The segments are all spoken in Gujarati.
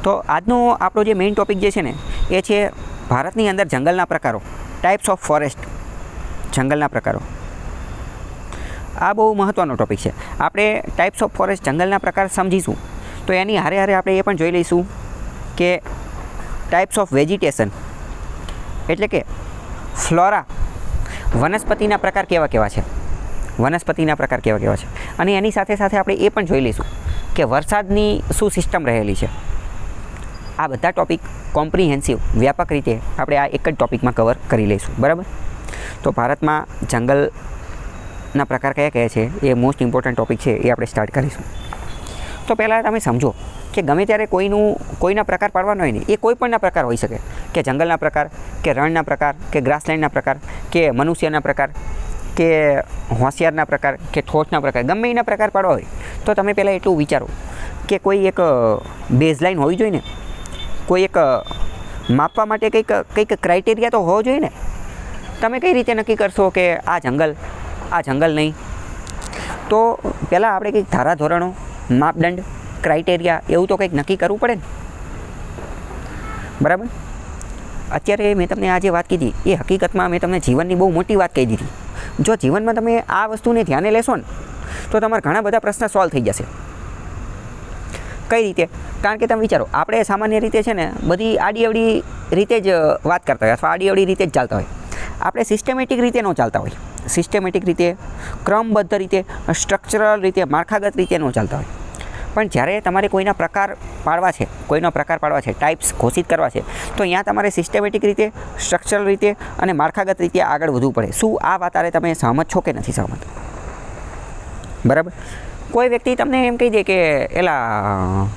તો આજનો આપણો જે મેઇન ટૉપિક જે છે ને એ છે ભારતની અંદર જંગલના પ્રકારો, ટાઈપ્સ ઓફ ફોરેસ્ટ, જંગલના પ્રકારો. આ બહુ મહત્ત્વનો ટૉપિક છે. આપણે ટાઈપ્સ ઓફ ફોરેસ્ટ, જંગલના પ્રકાર સમજીશું તો એની હારે હારે આપણે એ પણ જોઈ લઈશું કે ટાઈપ્સ ઓફ વેજીટેશન એટલે કે ફ્લોરા, વનસ્પતિના પ્રકાર કેવા કેવા છે, વનસ્પતિના પ્રકાર કેવા કેવા છે. અને એની સાથે સાથે આપણે એ પણ જોઈ લઈશું કે વરસાદની શું સિસ્ટમ રહેલી છે. આ બધા ટૉપિક કોમ્પ્રિહેન્સિવ, વ્યાપક રીતે આપણે આ એક જ ટૉપિકમાં કવર કરી લઈશું. બરાબર. તો ભારતમાં જંગલના પ્રકાર કયા કયા છે એ મોસ્ટ ઇમ્પોર્ટન્ટ ટૉપિક છે, એ આપણે સ્ટાર્ટ કરીશું. તો પહેલાં તમે સમજો કે ગમે ત્યારે કોઈના પ્રકાર પાડવાનો હોય ને એ કોઈ પણના પ્રકાર હોઈ શકે, કે જંગલના પ્રકાર, કે રણના પ્રકાર, કે ગ્રાસલેન્ડના પ્રકાર, કે મનુષ્યના પ્રકાર, કે હોશિયારના પ્રકાર, કે ઠોઠના પ્રકાર, ગમે એના પ્રકાર પાડવા હોય તો તમે પહેલાં એટલું વિચારો કે કોઈ એક બેઝલાઇન હોવી જોઈએ ને, કોઈ એક માપવા માટે કંઈક ક્રાઇટેરિયા તો હોવો જોઈએ ને. તમે કઈ રીતે નક્કી કરશો કે આ જંગલ નહીં? તો પહેલાં આપણે કંઈક ધારાધોરણો, માપદંડ, ક્રાઇટેરિયા એવું તો કંઈક નક્કી કરવું પડે ને. બરાબર. અત્યારે મેં તમને આ જે વાત કીધી એ હકીકતમાં મેં તમને જીવનની બહુ મોટી વાત કહી દીધી. જો જીવનમાં તમે આ વસ્તુને ધ્યાને લેશો ને તો તમારા ઘણા બધા પ્રશ્ન સોલ્વ થઈ જશે. કઈ રીતે? કારણ કે તમે વિચારો, આપણે સામાન્ય રીતે છે ને બધી આડીઅવડી રીતે જ વાત કરતા હોય અથવા આડીઅવડી રીતે જ ચાલતા હોય. આપણે સિસ્ટમેટિક રીતે ન ચાલતા હોય. સિસ્ટમેટિક રીતે, ક્રમબદ્ધ રીતે, સ્ટ્રક્ચરલ રીતે, માળખાગત રીતે ન ચાલતા હોય. પણ જ્યારે તમારે કોઈનો પ્રકાર પાડવા છે, ટાઈપ્સ ઘોષિત કરવા છે, તો અહીંયા તમારે સિસ્ટમેટિક રીતે, સ્ટ્રક્ચરલ રીતે અને માળખાગત રીતે આગળ વધવું પડે. શું આ વાત આરે તમે સહમત છો કે નથી સહમત? બરાબર. કોઈ વ્યક્તિ તમને એમ કહી દે કે એલા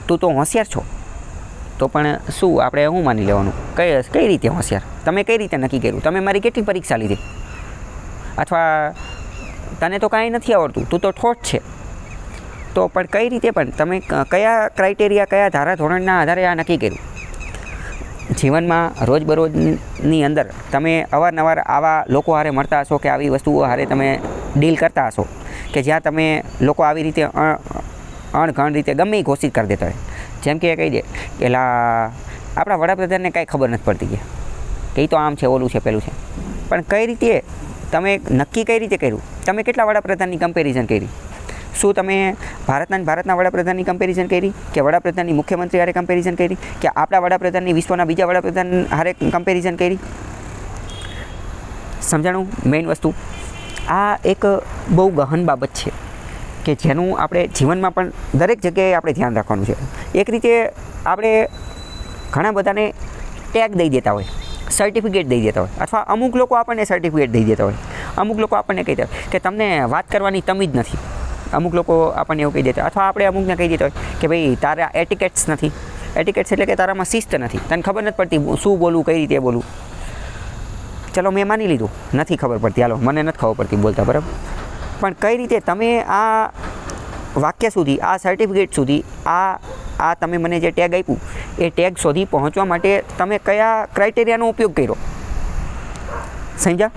તું તો હોશિયાર છો, તો પણ શું આપણે શું માની લેવાનું? કઈ રીતે હોશિયાર? તમે કઈ રીતે નક્કી કર્યું? તમે મારી કેટલી પરીક્ષા લીધી? અથવા તને તો કાંઈ નથી આવડતું, તું તો ઠોઠ છે. તો પણ કઈ રીતે? પણ તમે કયા ક્રાઇટેરિયા, કયા ધારાધોરણના આધારે આ નક્કી કર્યું? જીવનમાં રોજબરોજની અંદર તમે અવારનવાર આવા લોકો હારે મળતા હશો કે આવી વસ્તુઓ હારે તમે ડીલ કરતા હશો કે જ્યાં તમે લોકો આવી રીતે અણઘણ રીતે ગમે એ ઘોષિત કરી દેતા હોય. જેમ કે કહી દે કે આપણા વડાપ્રધાનને કાંઈ ખબર નથી પડતી કે એ તો આમ છે, ઓલું છે, પેલું છે. પણ કઈ રીતે તમે નક્કી કઈ રીતે કર્યું? તમે કેટલા વડાપ્રધાનની કમ્પેરિઝન કરી? શું તમે ભારતના વડાપ્રધાનની કમ્પેરિઝન કરી, કે વડાપ્રધાનની મુખ્યમંત્રી હારે કમ્પેરિઝન કરી, કે આપણા વડાપ્રધાનની વિશ્વના બીજા વડાપ્રધાન હારે કમ્પેરિઝન કરી? સમજાણું? મેઇન વસ્તુ આ એક બહુ ગહન બાબત છે કે જેનું આપણે જીવનમાં પણ દરેક જગ્યાએ આપણે ધ્યાન રાખવાનું છે. એક રીતે આપણે ઘણા બધાને ટેગ દઈ દેતા હોય, સર્ટિફિકેટ દઈ દેતા હોય, અથવા અમુક લોકો આપણને સર્ટિફિકેટ દઈ દેતા હોય. અમુક લોકો આપણને કહી દે કે તમને વાત કરવાની તમીજ નથી. અમુક લોકો આપણને એવું કહી દેતા, અથવા આપણે અમુકને કહી દેતા હોય કે ભાઈ તારા એટિકેટ્સ નથી. એટિકેટ્સ એટલે કે તારામાં શિસ્ત નથી, તને ખબર નથી પડતી શું બોલવું, કઈ રીતે બોલવું. ચલો મેં માની લીધું નથી ખબર પડતી, હાલો મને નથી ખબર પડતી બોલતા, બરાબર. પણ કઈ રીતે તમે આ વાક્ય સુધી, આ સર્ટિફિકેટ સુધી, આ તમે મને જે ટેગ આપ્યું એ ટેગ સુધી પહોંચવા માટે તમે કયા ક્રાઇટેરિયાનો ઉપયોગ કર્યો? સમજ્યા?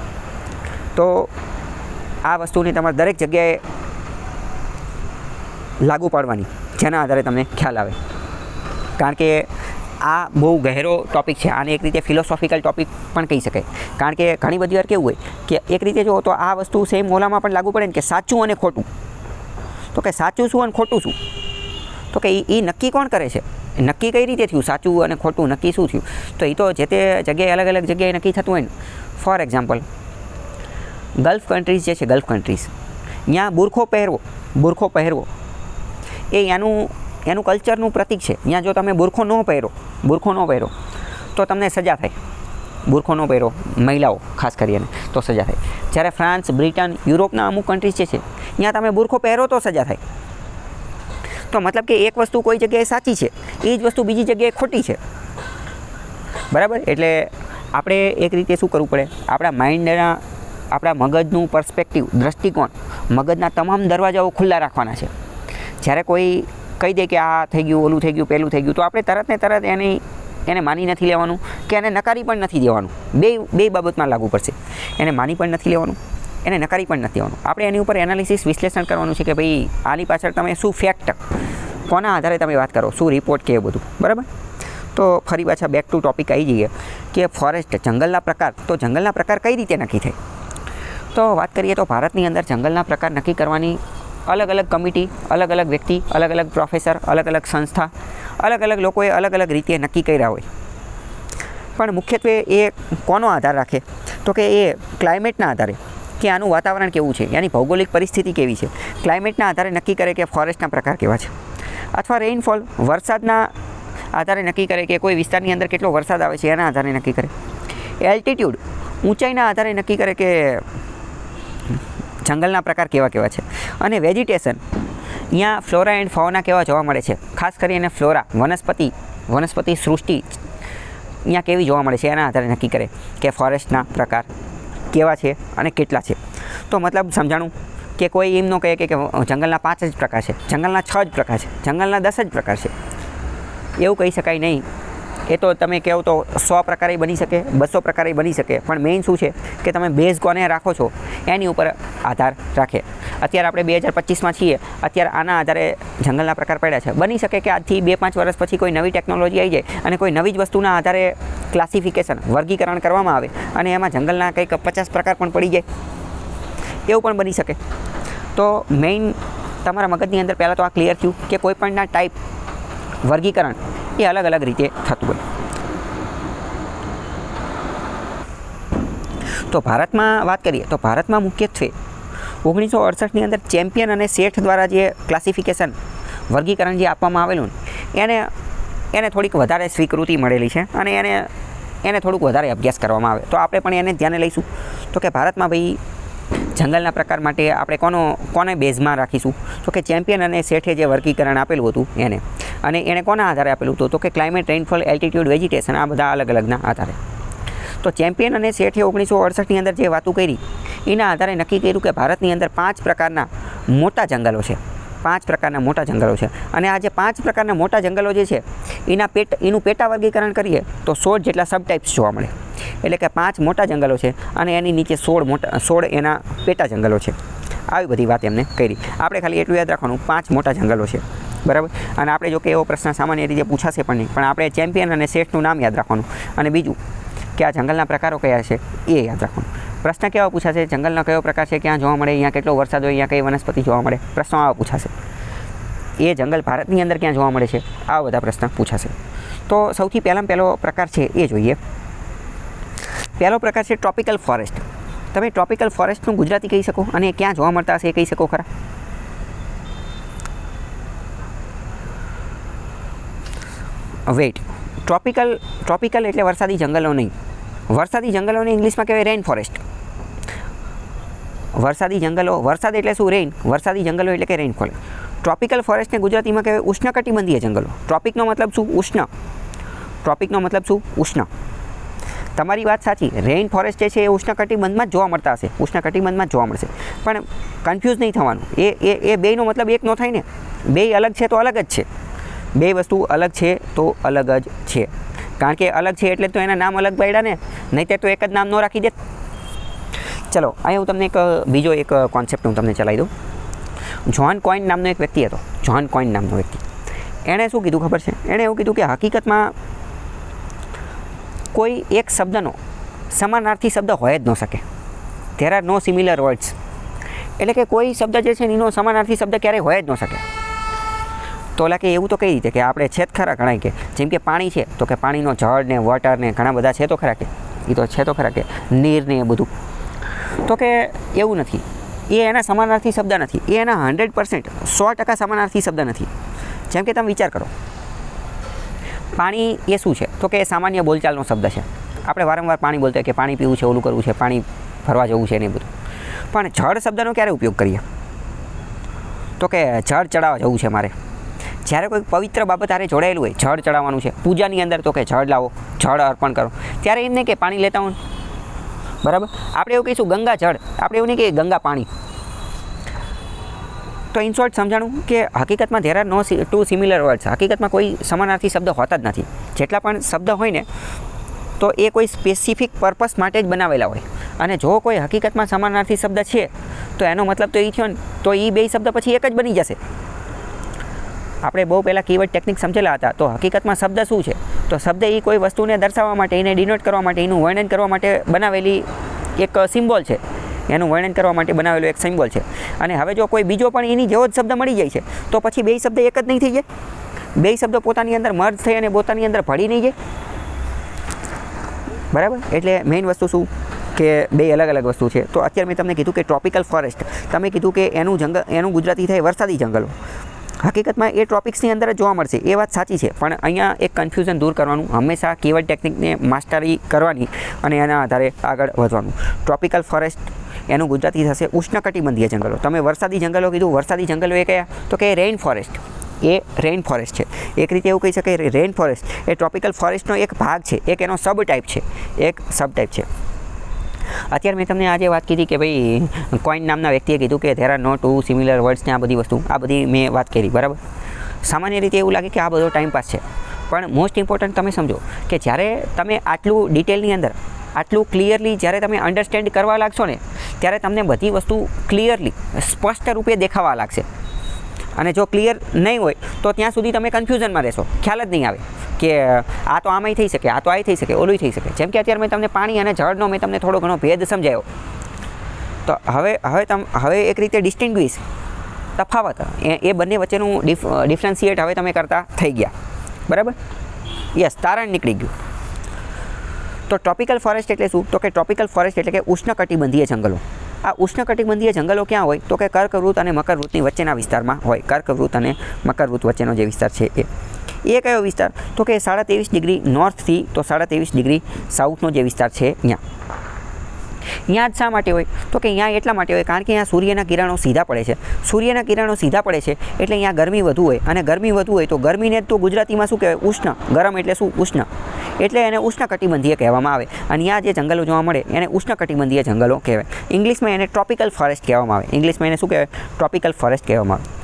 તો આ વસ્તુને તમારે દરેક જગ્યાએ લાગુ પાડવાની, જેના આધારે તમને ખ્યાલ આવે. કારણ કે આ બહુ ગહેરો ટૉપિક છે. આને એક રીતે ફિલોસોફિકલ ટૉપિક પણ કહી શકાય. કારણ કે ઘણી બધી વાર કેવું હોય કે એક રીતે જો તો આ વસ્તુ સેમ ઓલામાં પણ લાગુ પડે ને કે સાચું અને ખોટું. તો કે સાચું શું અને ખોટું શું? તો કે એ નક્કી કોણ કરે છે? નક્કી કઈ રીતે થયું? સાચું અને ખોટું નક્કી શું થયું? તો એ તો જે તે જગ્યાએ અલગ અલગ જગ્યાએ નક્કી થતું હોય ને. ફોર એક્ઝામ્પલ, ગલ્ફ કન્ટ્રીઝ જે છે, ગલ્ફ કન્ટ્રીઝ, ત્યાં બુરખો પહેરવો એ એનું કલ્ચરનું પ્રતીક છે. ત્યાં જો તમે બુરખો ન પહેરો તો તમને સજા થાય. બુરખો ન પહેરો, મહિલાઓ ખાસ કરીને, તો સજા થાય. જ્યારે ફ્રાન્સ, બ્રિટન, યુરોપના અમુક કન્ટ્રીઝ જે છે ત્યાં તમે બુરખો પહેરો તો સજા થાય. તો મતલબ કે એક વસ્તુ કોઈ જગ્યાએ સાચી છે, એ જ વસ્તુ બીજી જગ્યાએ ખોટી છે. બરાબર. એટલે આપણે એક રીતે શું કરવું પડે? આપણા માઇન્ડના, આપણા મગજનું પર્સપેક્ટિવ, દૃષ્ટિકોણ, મગજના તમામ દરવાજાઓ ખુલ્લા રાખવાના છે. જ્યારે કોઈ કહી દે કે આ થઈ ગયું, ઓલું થઈ ગયું, પેલું થઈ ગયું, તો આપણે તરત ને તરત એને માની નથી લેવાનું કે એને નકારી પણ નથી દેવાનું. બે બાબતમાં લાગુ પડશે. એને માની પણ નથી લેવાનું, એને નકારી પણ નથી દેવાનું. આપણે એની ઉપર એનાલિસિસ, વિશ્લેષણ કરવાનું છે કે ભાઈ આની પાછળ તમે શું ફેક્ટ, કોના આધારે તમે વાત કરો, શું રિપોર્ટ કે એ બધું, બરાબર. તો ફરી પાછા બેક ટુ ટોપિક આવી જઈએ કે ફોરેસ્ટ, જંગલના પ્રકાર. તો જંગલના પ્રકાર કઈ રીતે નક્કી થાય? તો વાત કરીએ તો ભારતની અંદર જંગલના પ્રકાર નક્કી કરવાની અલગ અલગ કમિટી, અલગ અલગ વ્યક્તિ, અલગ અલગ પ્રોફેસર, અલગ અલગ સંસ્થા, અલગ અલગ લોકોએ અલગ અલગ રીતે નક્કી કર્યા હોય. પણ મુખ્યત્વે એ કોનો આધાર રાખે? તો કે એ ક્લાઇમેટના આધારે, કે આનું વાતાવરણ કેવું છે, યાની ભૌગોલિક પરિસ્થિતિ કેવી છે, ક્લાઇમેટના આધારે નક્કી કરે કે ફોરેસ્ટના પ્રકાર કેવા છે. અથવા રેઇનફોલ, વરસાદના આધારે નક્કી કરે કે કોઈ વિસ્તારની અંદર કેટલો વરસાદ આવે છે, એના આધારે નક્કી કરે. એલ્ટિટ્યૂડ, ઊંચાઈના આધારે નક્કી કરે કે જંગલના પ્રકાર કેવા કેવા છે. અને વેજીટેશન, અહીંયા ફ્લોરા એન્ડ ફાઉના કેવા જોવા મળે છે, ખાસ કરીને ફ્લોરા, વનસ્પતિ સૃષ્ટિ અહીંયા કેવી જોવા મળે છે, એના આધારે નક્કી કરે કે ફોરેસ્ટના પ્રકાર કેવા છે અને કેટલા છે. તો મતલબ સમજાણું કે કોઈ એમ ન કહે કે જંગલના 5 જ પ્રકાર છે, જંગલના 6 જ પ્રકાર છે, જંગલના 10 જ પ્રકાર છે, એવું કહી શકાય નહીં. એ તો તમે કહો તો 100 પ્રકારે બની શકે, 200 પ્રકારે બની શકે, પણ મેઇન શું છે કે તમે બેઝ કોને રાખો છો એની ઉપર આધાર રાખે. અત્યારે આપણે 2025માં છીએ, અત્યારે આના આધારે જંગલના પ્રકાર પડ્યા છે. બની શકે કે આજથી 2-5 વર્ષ પછી કોઈ નવી ટેકનોલોજી આવી જાય અને કોઈ નવી જ વસ્તુના આધારે ક્લાસિફિકેશન, વર્ગીકરણ કરવામાં આવે અને એમાં જંગલના કંઈક 50 પ્રકાર પણ પડી જાય, એવું પણ બની શકે. તો મેઇન તમારા મગજની અંદર પહેલાં તો આ ક્લિયર થયું કે કોઈ પણના ટાઈપ, વર્ગીકરણ એ અલગ અલગ રીતે થતું હોય. તો ભારતમાં વાત કરીએ તો ભારતમાં મુખ્યત્વે 1968ની અંદર ચેમ્પિયન અને શેઠ દ્વારા જે ક્લાસિફિકેશન, વર્ગીકરણ જે આપવામાં આવેલું એને થોડીક વધારે સ્વીકૃતિ મળેલી છે અને એને થોડુંક વધારે અભ્યાસ કરવામાં આવે. તો આપણે પણ એને ધ્યાને લઈશું. તો કે ભારતમાં ભાઈ જંગલના પ્રકાર માટે આપણે કોને બેઝમાં રાખીશું? તો કે ચેમ્પિયન અને શેઠે જે વર્ગીકરણ આપેલું હતું એને, અને એણે કોના આધારે આપેલું હતું? તો કે ક્લાઇમેટ, રેઇનફોલ, એલ્ટિટ્યૂડ, વેજીટેશન, આ બધા અલગ અલગના આધારે. તો ચેમ્પિયન અને શેઠે 1968ની અંદર જે વાતો કરી એના આધારે નક્કી કર્યું કે ભારતની અંદર 5 પ્રકારના મોટા જંગલો છે, 5 પ્રકારના મોટા જંગલો છે. અને આ જે 5 પ્રકારના મોટા જંગલો જે છે એનું પેટા વર્ગીકરણ કરીએ તો 16 જેટલા સબ ટાઈપ્સ જોવા મળે. એટલે કે 5 મોટા જંગલો છે અને એની નીચે 16 એના પેટા જંગલો છે. આવી બધી વાત એમને કરી. આપણે ખાલી એટલું યાદ રાખવાનું, 5 મોટા જંગલો છે, બરાબર. અને આપણે જો કે એવો પ્રશ્ન સામાન્ય રીતે પૂછાશે પણ નહીં, પણ આપણે ચેમ્પિયન અને શેઠનું નામ યાદ રાખવાનું. અને બીજું કે આ જંગલના પ્રકારો કયા છે એ યાદ રાખવાનું. પ્રશ્ન કેવા પૂછાશે? જંગલનો કયો પ્રકાર છે, ક્યાં જોવા મળે, અહીંયા કેટલો વરસાદ હોય, અહીંયા કઈ વનસ્પતિ જોવા મળે, પ્રશ્નો આવા પૂછાશે. એ જંગલ ભારતની અંદર ક્યાં જોવા મળે છે, આવા બધા પ્રશ્ન પૂછાશે. તો સૌથી પહેલો પ્રકાર છે એ જોઈએ. પહેલો પ્રકાર છે ટ્રોપિકલ ફોરેસ્ટ. તમે ટ્રોપિકલ ફોરેસ્ટનું ગુજરાતી કહી શકો અને ક્યાં જોવા મળતા હશે એ કહી શકો ખરા? વેઇટ, ટ્રોપિકલ એટલે વરસાદી જંગલો નહીં. વરસાદી જંગલોને ઇંગ્લિશમાં કહેવાય રેઇન ફોરેસ્ટ. વરસાદી જંગલો, વરસાદ એટલે શું? રેઇન. વરસાદી જંગલો એટલે કે રેઇનફોલ. ટ્રોપિકલ ફોરેસ્ટને ગુજરાતીમાં કહેવાય ઉષ્ણકટિબંધીય જંગલો. ટ્રોપિકનો મતલબ શું? ઉષ્ણ. ટ્રોપિકનો મતલબ શું? ઉષ્ણ. તમારી વાત સાચી, રેઇન ફોરેસ્ટ જે છે એ ઉષ્ણકટિબંધમાં જ જોવા મળતા હશે, ઉષ્ણકટિબંધમાં જ જોવા મળશે. પણ કન્ફ્યુઝ નહીં થવાનું. એ બેયનો મતલબ એક ન થાય ને. બેય અલગ છે તો અલગ જ છે. બે વસ્તુ અલગ છે તો અલગ જ છે. કારણ કે અલગ છે એટલે તો એના નામ અલગ પાડ્યા ને, નહીં તો એક જ નામ ન રાખી દે. ચલો અહીંયા હું તમને બીજો એક કોન્સેપ્ટ હું તમને ચલાવી દઉં. જ્હોન કોઈન નામનો એક વ્યક્તિ હતો. જ્હોન કોઈન નામનો વ્યક્તિ, એણે શું કીધું ખબર છે? એણે એવું કીધું કે હકીકતમાં કોઈ એક શબ્દનો સમાનાર્થી શબ્દ હોય જ ન શકે. There are no similar words. એટલે કે કોઈ શબ્દ જે છે એનો સમાનાર્થી શબ્દ ક્યારેય હોય જ ન શકે. તો ઓલા કે એવું તો કઈ રીતે કે આપણે છે જ ખરા ઘણા, કે જેમ કે પાણી છે તો કે પાણીનો જળ ને વોટર ને ઘણા બધા છે તો ખરા, કે એ તો છે તો ખરા, કે નીર ને એ બધું. તો કે એવું નથી, એ એના સમાનાર્થી શબ્દ નથી, એ એના 100% 100% સમાનાર્થી શબ્દ નથી. જેમ કે તમે વિચાર કરો, પાણી એ શું છે? તો કે સામાન્ય બોલચાલનો શબ્દ છે. આપણે વારંવાર પાણી બોલતા કે પાણી પીવું છે, ઓલું કરવું છે, પાણી ફરવા જવું છે ને એ બધું. પણ જળ શબ્દનો ક્યારે ઉપયોગ કરીએ? તો કે જળ ચડાવવા જવું છે મારે. જ્યારે કોઈ પવિત્ર બાબત હારે જોડાયેલું હોય, જળ ચડાવવાનું છે પૂજાની અંદર, તો કે જળ લાવો, જળ અર્પણ કરો. ત્યારે એમ નહીં કે પાણી લેતા હોય, બરાબર. આપણે એવું કહીશું ગંગા જળ, આપણે એવું નહીં કે ગંગા પાણી. તો ઇન શોર્ટ સમજાણું કે હકીકતમાં there are no two similar words. હકીકતમાં કોઈ સમાનાર્થી શબ્દ હોતા જ નથી. જેટલા પણ શબ્દ હોય ને તો એ કોઈ સ્પેસિફિક પર્પસ માટે જ બનાવેલા હોય. અને જો કોઈ હકીકતમાં સમાનાર્થી શબ્દ છે તો એનો મતલબ તો એ થયો ને, તો એ બે શબ્દ પછી એક જ બની જશે. આપણે બહુ પહેલાં કીવર્ડ ટેકનિક સમજેલા હતા. તો હકીકતમાં શબ્દ શું છે? તો શબ્દ એ કોઈ વસ્તુને દર્શાવવા માટે, એને ડિનોટ કરવા માટે, એનું વર્ણન કરવા માટે બનાવેલી એક સિમ્બોલ છે. એનું વર્ણન કરવા માટે બનાવેલું એક સિમ્બોલ છે. અને હવે જો કોઈ બીજો પણ એની જેવો જ શબ્દ મળી જાય છે તો પછી બે શબ્દ એક જ નહીં થઈ જાય? બે શબ્દ પોતાની અંદર મર્જ થઈ અને પોતાની અંદર ભળી નહીં જાય? બરાબર. એટલે મેઇન વસ્તુ શું કે બે અલગ અલગ વસ્તુ છે. તો અત્યારે મેં તમને કીધું કે ટ્રોપિકલ ફોરેસ્ટ, તમે કીધું કે એનું ગુજરાતી થાય વરસાદી જંગલો. હકીકતમાં એ ટ્રોપિક્સની અંદર જ જોવા મળશે, એ વાત સાચી છે. પણ અહીંયા એક કન્ફ્યુઝન દૂર કરવાનું, હંમેશા કીવર્ડ ટેકનિકને માસ્ટરી કરવાની અને એના આધારે આગળ વધવાનું. ટ્રોપિકલ ફોરેસ્ટ એનું ગુજરાતી થશે ઉષ્ણકટિબંધીય જંગલો. તમે વરસાદી જંગલો કીધું, વરસાદી જંગલો એ કયા? તો કે રેઇન ફોરેસ્ટ. એ રેઇન ફોરેસ્ટ છે. એક રીતે એવું કહી શકાય, રેઇન ફોરેસ્ટ એ ટ્રોપિકલ ફોરેસ્ટનો એક ભાગ છે, એક એનો સબ ટાઈપ છે, એક સબ ટાઈપ છે. અત્યારે મેં તમને આજે વાત કીધી કે ભાઈ કોઈન નામના વ્યક્તિએ કીધું કે there are no two similar words ને આ બધી વસ્તુ, આ બધી મેં વાત કરી. બરાબર. સામાન્ય રીતે એવું લાગે કે આ બધો ટાઈમપાસ છે, પણ મોસ્ટ ઇમ્પોર્ટન્ટ તમે સમજો કે જ્યારે તમે આટલું ડિટેલની અંદર, આટલું ક્લિયરલી જ્યારે તમે અન્ડરસ્ટેન્ડ કરવા લાગશો ને, ત્યારે તમને બધી વસ્તુ ક્લિયરલી, સ્પષ્ટ રૂપે દેખાવા લાગશે. અને જો ક્લિયર નહીં હોય તો ત્યાં સુધી તમે કન્ફ્યુઝનમાં રહેશો, ખ્યાલ જ નહીં આવે કે આ તો આમાંય થઈ શકે, આ તો આ થઈ શકે, ઓલું થઈ શકે. જેમ કે અત્યારે મેં તમને પાણી અને જળનો મેં તમને થોડો ઘણો ભેદ સમજાયો. તો હવે એક રીતે ડિસ્ટિંગ્વિશ, તફાવત, એ બંને વચ્ચેનું ડિફરન્શિએટ હવે તમે કરતા થઈ ગયા. બરાબર. યસ, તારણ નીકળી ગયું. તો ટ્રોપિકલ ફોરેસ્ટ એટલે શું? તો કે ટ્રોપિકલ ફોરેસ્ટ એટલે કે ઉષ્ણકટિબંધીય જંગલો. આ ઉષ્ણકટિબંધીય જંગલો ક્યાં હોય? તો કે કર્કવૃત અને મકરવૃતની વચ્ચેના વિસ્તારમાં હોય. કર્કવૃત અને મકરવૃત વચ્ચેનો જે વિસ્તાર છે એ કયો વિસ્તાર? તો કે 23.5 ડિગ્રી નોર્થથી તો 23.5 ડિગ્રી સાઉથનો જે વિસ્તાર છે અહીંયા જ શા માટે હોય? તો કે અહીંયા એટલા માટે હોય કારણ કે અહીંયા સૂર્યના કિરણો સીધા પડે છે. સૂર્યના કિરણો સીધા પડે છે એટલે અહીંયા ગરમી વધુ હોય, અને ગરમી વધુ હોય તો ગરમીને તો ગુજરાતીમાં શું કહેવાય? ઉષ્ણ. ગરમ એટલે શું? ઉષ્ણ. એટલે એને ઉષ્ણકટિબંધીય કહેવામાં આવે. અને અહીંયા જે જંગલો જોવા મળે એને ઉષ્ણકટિબંધીય જંગલો કહેવાય. ઇંગ્લિશમાં એને ટ્રોપિકલ ફોરેસ્ટ કહેવામાં આવે. ઇંગ્લિશમાં એને શું કહેવાય? ટ્રોપિકલ ફોરેસ્ટ કહેવામાં આવે.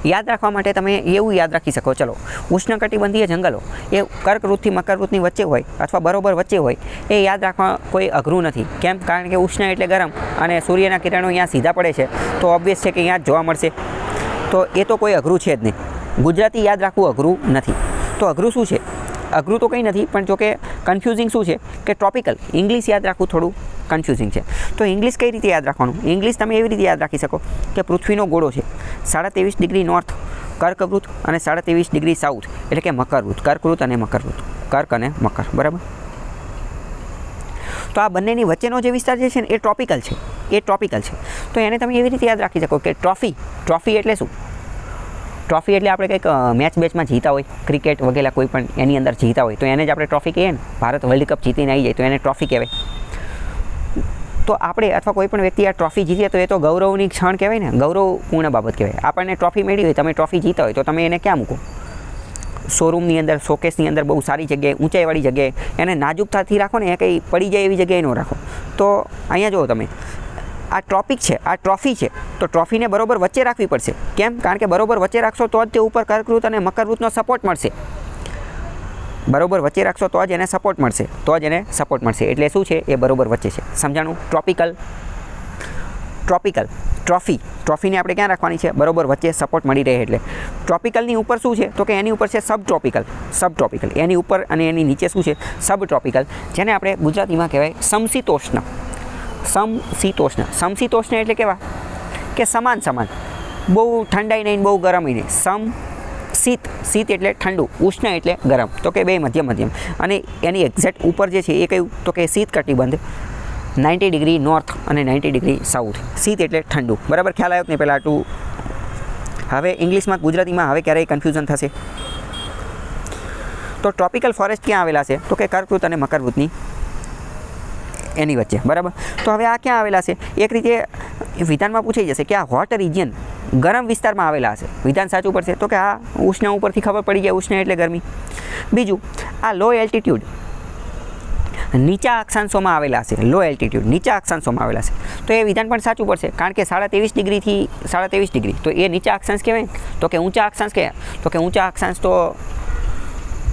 યાદ રાખવા માટે તમે એવું યાદ રાખી શકો, ચલો, ઉષ્ણકટિબંધીય જંગલો એ કર્કવૃતથી મકરવૃતની વચ્ચે હોય અથવા બરોબર વચ્ચે હોય, એ યાદ રાખવા કોઈ અઘરું નથી. કેમ? કારણ કે ઉષ્ણ એટલે ગરમ અને સૂર્યના કિરણો અહીંયા સીધા પડે છે તો ઓબ્વિયસ છે કે અહીંયા જ જોવા મળશે. તો એ તો કોઈ અઘરું છે જ નહીં. ગુજરાતી યાદ રાખવું અઘરું નથી. તો અઘરું શું છે? અઘરું તો કંઈ નથી, પણ જો કે કન્ફ્યુઝિંગ શું છે કે ટ્રોપિકલ. ઇંગ્લિશ યાદ રાખવું થોડું કન્ફ્યુઝિંગ છે. તો ઇંગ્લિશ કઈ રીતે યાદ રાખવાનું? ઇંગ્લિશ તમે એવી રીતે યાદ રાખી શકો કે પૃથ્વીનો ગોળો છે 23.5 ડિગ્રી નોર્થ કર્કવૃત અને 23.5 ડિગ્રી સાઉથ એટલે કે મકરવૃત. કર્કવૃત અને મકરવૃત, કર્ક અને મકર. બરાબર. તો આ બંનેની વચ્ચેનો જે વિસ્તાર જે છે ને એ ટ્રોપિકલ છે. એ ટ્રોપિકલ છે. તો એને તમે એવી રીતે યાદ રાખી શકો કે ટ્રોફી એટલે શું? ટ્રોફી એટલે આપણે કંઈક મેચમાં જીતા હોય, ક્રિકેટ વગેરે કોઈ પણ એની અંદર જીતા હોય તો એને જ આપણે ટ્રોફી કહીએ ને. ભારત વર્લ્ડ કપ જીતીને આવી જાય તો એને ટ્રોફી કહેવાય. તો આપણે અથવા કોઈ પણ વ્યક્તિ આ ટ્રોફી જીતે તો એ તો ગૌરવની ક્ષણ કહેવાય ને, ગૌરવપૂર્ણ બાબત કહેવાય. આપણને ટ્રોફી મેળવી હોય, તમે ટ્રોફી જીતા હોય તો તમે એને ક્યાં મૂકો? શોરૂમની અંદર, શોકેસની અંદર, બહુ સારી જગ્યાએ, ઊંચાઈવાળી જગ્યાએ એને નાજુકતાથી રાખો ને, એ કંઈ પડી જાય એવી જગ્યાએ ન રાખો. તો અહીંયા જુઓ તમે, આ ટ્રોપિક છે, આ ટ્રોફી છે, તો ટ્રોફીને બરોબર વચ્ચે રાખવી પડશે. કેમ? કારણ કે બરોબર વચ્ચે રાખશો તો જ તે ઉપર કર્કવૃત અને મકરવૃતનો સપોર્ટ મળશે. બરોબર વચ્ચે રાખશો તો જ એને સપોર્ટ મળશે, એટલે શું છે? એ બરોબર વચ્ચે છે. સમજાણું? ટ્રોફીને આપણે ક્યાં રાખવાની છે? બરોબર વચ્ચે સપોર્ટ મળી રહે. એટલે ટ્રોપિકલની ઉપર શું છે? તો કે એની ઉપર છે સબ ટ્રોપિકલ. એની ઉપર અને એની નીચે શું છે? સબ ટ્રોપિકલ, જેને આપણે ગુજરાતીમાં કહેવાય સમશીતોષ્ણ. સમશીતોષ્ણ એટલે કેવા? કે સમાન. બહુ ઠંડાઈ નહીં, બહુ ગરમી નહીં. શીત એટલે ઠંડુ, ઉષ્ણ એટલે ગરમ. તો કે બે મધ્યમ. અને એની એક્ઝેક્ટ ઉપર જે છે એ કયું? તો કે શીત કટિબંધ 90 ડિગ્રી નોર્થ અને 90 ડિગ્રી સાઉથ. શીત એટલે ઠંડુ. બરાબર. ખ્યાલ આવ્યો કે નહીં? પહેલાં આટલું. હવે ઇંગ્લિશમાં ગુજરાતીમાં હવે ક્યારેય કન્ફ્યુઝન થશે. તો ટ્રોપિકલ ફોરેસ્ટ ક્યાં આવેલા છે? તો કે કર્કવૃત અને મકરવૃતની એની વચ્ચે. બરાબર. તો હવે આ ક્યાં આવેલા છે? એક રીતે વિધાનમાં પૂછાઈ જશે કે આ હોટ રિજિયન, ગરમ વિસ્તારમાં આવેલા હશે. વિધાન સાચું પડશે. તો કે આ ઉષ્ણ ઉપરથી ખબર પડી જાય, ઉષ્ણ એટલે ગરમી. બીજું, આ લો એલ્ટિટ્યૂડ, નીચા અક્ષાંશોમાં આવેલા છે. લો એલ્ટિટ્યૂડ, નીચા અક્ષાંશોમાં આવેલા છે. તો એ વિધાન પણ સાચું પડશે કારણ કે 23.5 ડિગ્રીથી 23.5 ડિગ્રી તો એ નીચા અક્ષાંશ કહેવાય. તો કે ઊંચા અક્ષાંશ કહેવાય. તો કે ઊંચા અક્ષાંશ તો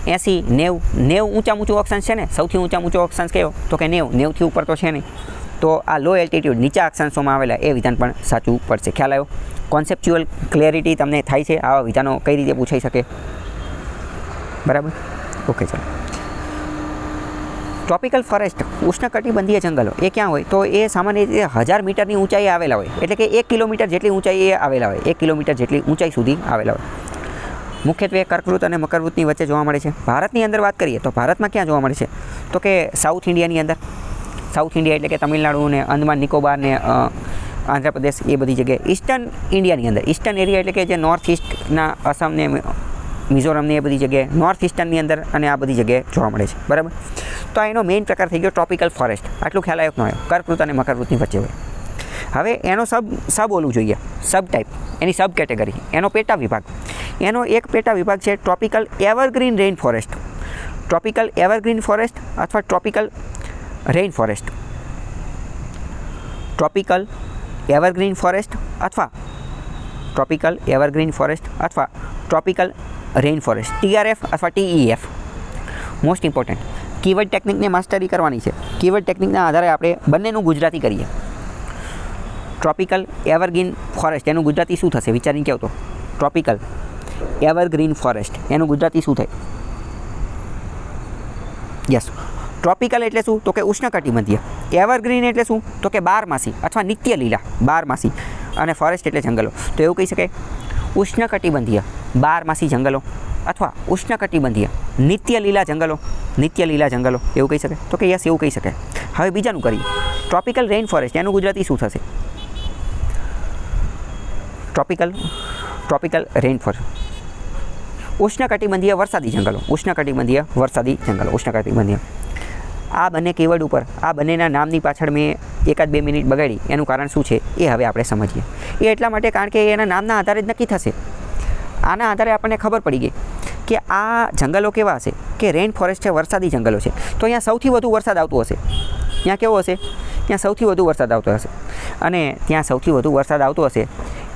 80, 90 ઊંચા અક્ષાંશ છે ને. સૌથી ઊંચો અક્ષાંશ કયો? તો કે 90. 90થી ઉપર તો છે નહીં. તો આ લો એલ્ટિટ્યૂડ નીચા અક્ષાંશોમાં આવેલા એ વિધાન પણ સાચું પડશે. ખ્યાલ આવ્યો? કોન્સેપ્ચ્યુઅલ ક્લેરિટી તમને થાય છે? આવા વિધાનો કઈ રીતે પૂછાઈ શકે? બરાબર, ઓકે. ચાલો, ટ્રોપિકલ ફોરેસ્ટ ઉષ્ણકટિબંધીય જંગલો એ ક્યાં હોય? તો એ સામાન્ય રીતે 1000 મીટરની ઊંચાઈએ આવેલા હોય, એટલે કે 1 કિલોમીટર જેટલી ઊંચાઈએ આવેલા હોય, 1 કિલોમીટર જેટલી ઊંચાઈ સુધી આવેલા હોય. મુખ્યત્વે કર્કવૃત અને મકરવૃતની વચ્ચે જોવા મળે છે. ભારતની અંદર વાત કરીએ તો ભારતમાં ક્યાં જોવા મળે છે? તો કે સાઉથ ઇન્ડિયાની અંદર. સાઉથ ઇન્ડિયા એટલે કે તમિલનાડુ ને અંદમાન નિકોબાર ને આંધ્રપ્રદેશ એ બધી જગ્યાએ. ઈસ્ટર્ન ઇન્ડિયાની અંદર, ઈસ્ટર્ન એરિયા એટલે કે જે નોર્થ ઇસ્ટના આસામ ને મિઝોરમની એ બધી જગ્યાએ, નોર્થ ઇસ્ટર્નની અંદર અને આ બધી જગ્યાએ જોવા મળે છે. બરાબર, તો એનો મેઇન પ્રકાર થઈ ગયો ટ્રોપિકલ ફોરેસ્ટ. આટલું ખ્યાલ આવ્યો ન આવ્યો? કર્કવૃત અને મકરવૃતની વચ્ચે હોય. હવે એનો સબ ઓલું જોઈએ, સબ ટાઈપ, એની સબ કેટેગરી, એનો પેટા વિભાગ. એનો એક પેટા વિભાગ છે tropical evergreen rain forest. Tropical evergreen forest અથવા tropical rain forest. Tropical evergreen forest અથવા ટ્રોપિકલ એવરગ્રીન ફોરેસ્ટ અથવા ટ્રોપિકલ રેઇન ફોરેસ્ટ, TRF અથવા TEF. મોસ્ટ ઇમ્પોર્ટન્ટ કીવર્ડ ટેકનિકને માસ્ટરી કરવાની છે. કીવર્ડ ટેકનિકના આધારે આપણે બંનેનું ગુજરાતી કરીએ. ટ્રોપિકલ એવરગ્રીન ફોરેસ્ટ એનું ગુજરાતી શું થશે? વિચારીને કહો તો. ટ્રોપિકલ એવરગ્રીન ફોરેસ્ટ એનું ગુજરાતી શું થાય? યસ, ટ્રોપિકલ એટલે શું? તો કે ઉષ્ણકટિબંધીય. એવરગ્રીન એટલે શું? તો કે બારમાસી અથવા નિત્ય લીલા, બારમાસી. અને ફોરેસ્ટ એટલે જંગલો. તો એવું કહી શકાય ઉષ્ણકટિબંધીય બારમાસી જંગલો અથવા ઉષ્ણકટિબંધીય નિત્ય લીલા જંગલો. નિત્ય લીલા જંગલો એવું કહી શકાય? તો કે યસ, એવું કહી શકાય. હવે બીજાનું કરીએ. ટ્રોપિકલ રેઇન ફોરેસ્ટ એનું ગુજરાતી શું થશે? ટ્રોપિકલ રેઇન ફોરેસ્ટ ઉષ્ણકટિબંધીય વરસાદી જંગલો. ઉષ્ણકટિબંધીય વરસાદી જંગલો, ઉષ્ણકટિબંધીય. આ બંને કીવર્ડ ઉપર, આ બંનેના નામની પાછળ મેં 1-2 મિનિટ બગાડી. એનું કારણ શું છે એ હવે આપણે સમજીએ. એ એટલા માટે કારણ કે એના નામના આધારે જ નક્કી થશે. આના આધારે આપણને ખબર પડી ગઈ કે આ જંગલો કેવા હશે, કે રેઇન ફોરેસ્ટ છે, વરસાદી જંગલો છે. તો અહીંયા સૌથી વધુ વરસાદ આવતો હશે. ત્યાં કેવો હશે? ત્યાં સૌથી વધુ વરસાદ આવતો હશે. અને ત્યાં સૌથી વધુ વરસાદ આવતો હશે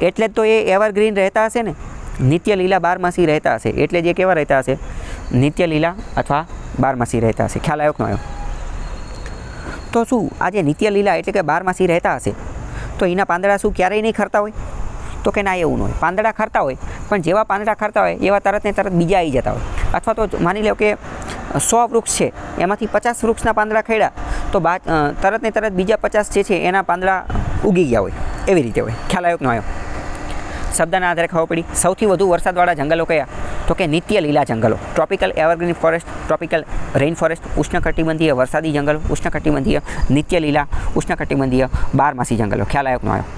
એટલે જ તો એ એવરગ્રીન રહેતા હશે ને, નિત્ય લીલા બારમાસી રહેતા હશે. એટલે જે કેવા રહેતા હશે? નિત્ય લીલા અથવા બારમાસી રહેતા હશે. ખ્યાલ આવ્યો કે ન આવ્યો? તો શું આ જે નિત્ય લીલા એટલે કે બારમાસી રહેતા હશે તો એના પાંદડા શું ક્યારેય નહીં ખરતા હોય? તો કે ના, એવું ન હોય. પાંદડા ખરતા હોય, પણ જેવા પાંદડા ખરતા હોય એવા તરત ને તરત બીજા આવી જતા હોય. અથવા તો માની લો કે 100 વૃક્ષ છે, એમાંથી 50 વૃક્ષના પાંદડા ખેડ્યા તો તરત ને તરત બીજા 50 જે છે એના પાંદડા ઉગી ગયા હોય. એવી રીતે હોય. ખ્યાલ આવ્યો કે ન આવ્યો? શબ્દના આધારે ખબર પડી. સૌથી વધુ વરસાદવાળા જંગલો કયા? તો કે નિત્ય લીલા જંગલો. Tropical evergreen forest, tropical rain forest, ઉષ્ણકટિબંધીય વરસાદી જંગલો, ઉષ્ણકટિબંધીય નિત્ય લીલા, ઉષ્ણકટિબંધીય બારમાસી જંગલો. ખ્યાલ આવ્યો કે ન આવ્યો?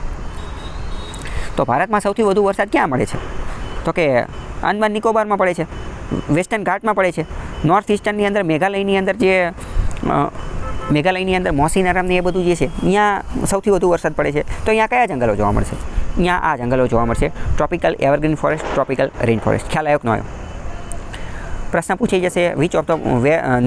તો ભારતમાં સૌથી વધુ વરસાદ ક્યાં મળે છે? તો કે અંદમાન નિકોબારમાં પડે છે, વેસ્ટર્ન ઘાટમાં પડે છે, નોર્થ ઇસ્ટર્નની અંદર મેઘાલયની અંદર મેઘાલયની અંદર મોસીનરામ ને એ બધું જે છે અહીંયા સૌથી વધુ વરસાદ પડે છે. તો અહીંયા કયા જંગલો જોવા મળશે? અહીંયા આ જંગલો જોવા મળશે. Tropical evergreen forest, tropical rain forest. ખ્યાલ આવ્યો કે ન આવ્યો? પ્રશ્ન પૂછાઈ જશે, વિચ ઓફ ધ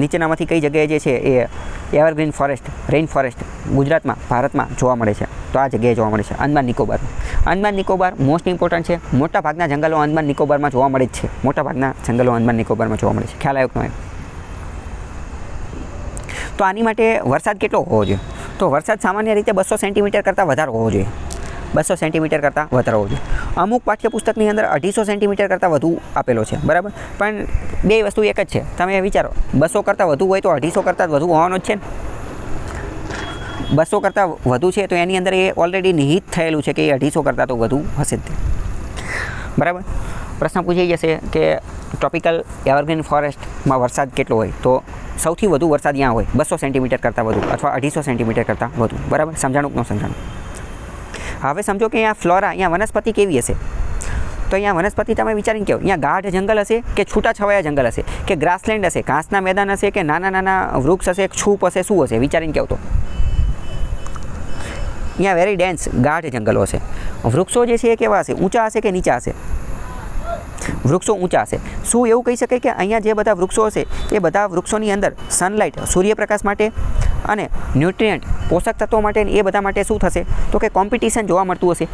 નીચેનામાંથી કઈ જગ્યાએ જે છે એ એવરગ્રીન ફોરેસ્ટ, રેઇન ફોરેસ્ટ ગુજરાતમાં, ભારતમાં જોવા મળે છે? તો આ જગ્યાએ જોવા મળે છે અંદમાન નિકોબાર. અંદમાન નિકોબાર મોસ્ટ ઇમ્પોર્ટન્ટ છે. મોટા ભાગના જંગલો અંદમાન નિકોબારમાં જોવા મળે જ છે. મોટા ભાગના જંગલો અંદમાન નિકોબારમાં જોવા મળે છે. ખ્યાલ આવ્યો કે ન આવ્યો? તો આની માટે વરસાદ કેટલો હોવો જોઈએ? તો વરસાદ સામાન્ય રીતે 200 સેન્ટીમીટર કરતાં વધારે હોવો જોઈએ. 200 સેન્ટીમીટર કરતાં વધારે હોવો જોઈએ. અમુક પાઠ્યપુસ્તકની અંદર 250 સેન્ટીમીટર કરતાં વધુ આપેલો છે. બરાબર, પણ બે વસ્તુ એક જ છે. તમે વિચારો, 200 કરતાં વધુ હોય તો 250 કરતાં વધુ હોવાનો જ છે ને. 200 કરતાં વધુ છે તો એની અંદર એ ઓલરેડી નિહિત થયેલું છે કે એ 250 કરતાં તો વધુ હશે જ. બરાબર, પ્રશ્ન પૂછાઈ જશે કે ટ્રોપિકલ એવરગ્રીન ફોરેસ્ટમાં વરસાદ કેટલો હોય? તો સૌથી વધુ વરસાદ ત્યાં હોય 200 સેન્ટીમીટર કરતાં વધુ અથવા 250 સેન્ટીમીટર કરતાં વધુ. બરાબર, સમજાણું કે ન સમજાણું? હવે સમજો કે અહીંયા ફ્લોરા, અહીંયા વનસ્પતિ કેવી હશે? તો અહીંયા વનસ્પતિ તમે વિચારીને કહો, અહીંયા ગાઢ જંગલ હશે કે છૂટાછવાયા જંગલ હશે કે ગ્રાસલેન્ડ હશે, ઘાસના મેદાન હશે કે નાના નાના વૃક્ષ હશે, છૂપ હશે, શું હશે? વિચારીને કહો તો. અહીંયા વેરી ડેન્સ ગાઢ જંગલો હશે. વૃક્ષો જે છે એ કેવા હશે? ઊંચા હશે કે નીચા હશે? વૃક્ષો ઊંચા હશે. શું એવું કહી શકાય કે અહીંયા જે બધા વૃક્ષો હશે એ બધા વૃક્ષોની અંદર સનલાઇટ, સૂર્યપ્રકાશ માટે અને ન્યુટ્રિયન્ટ, પોષક તત્વો માટે એ બધા માટે શું થશે? તો કે કોમ્પિટિશન જોવા મળતું હશે.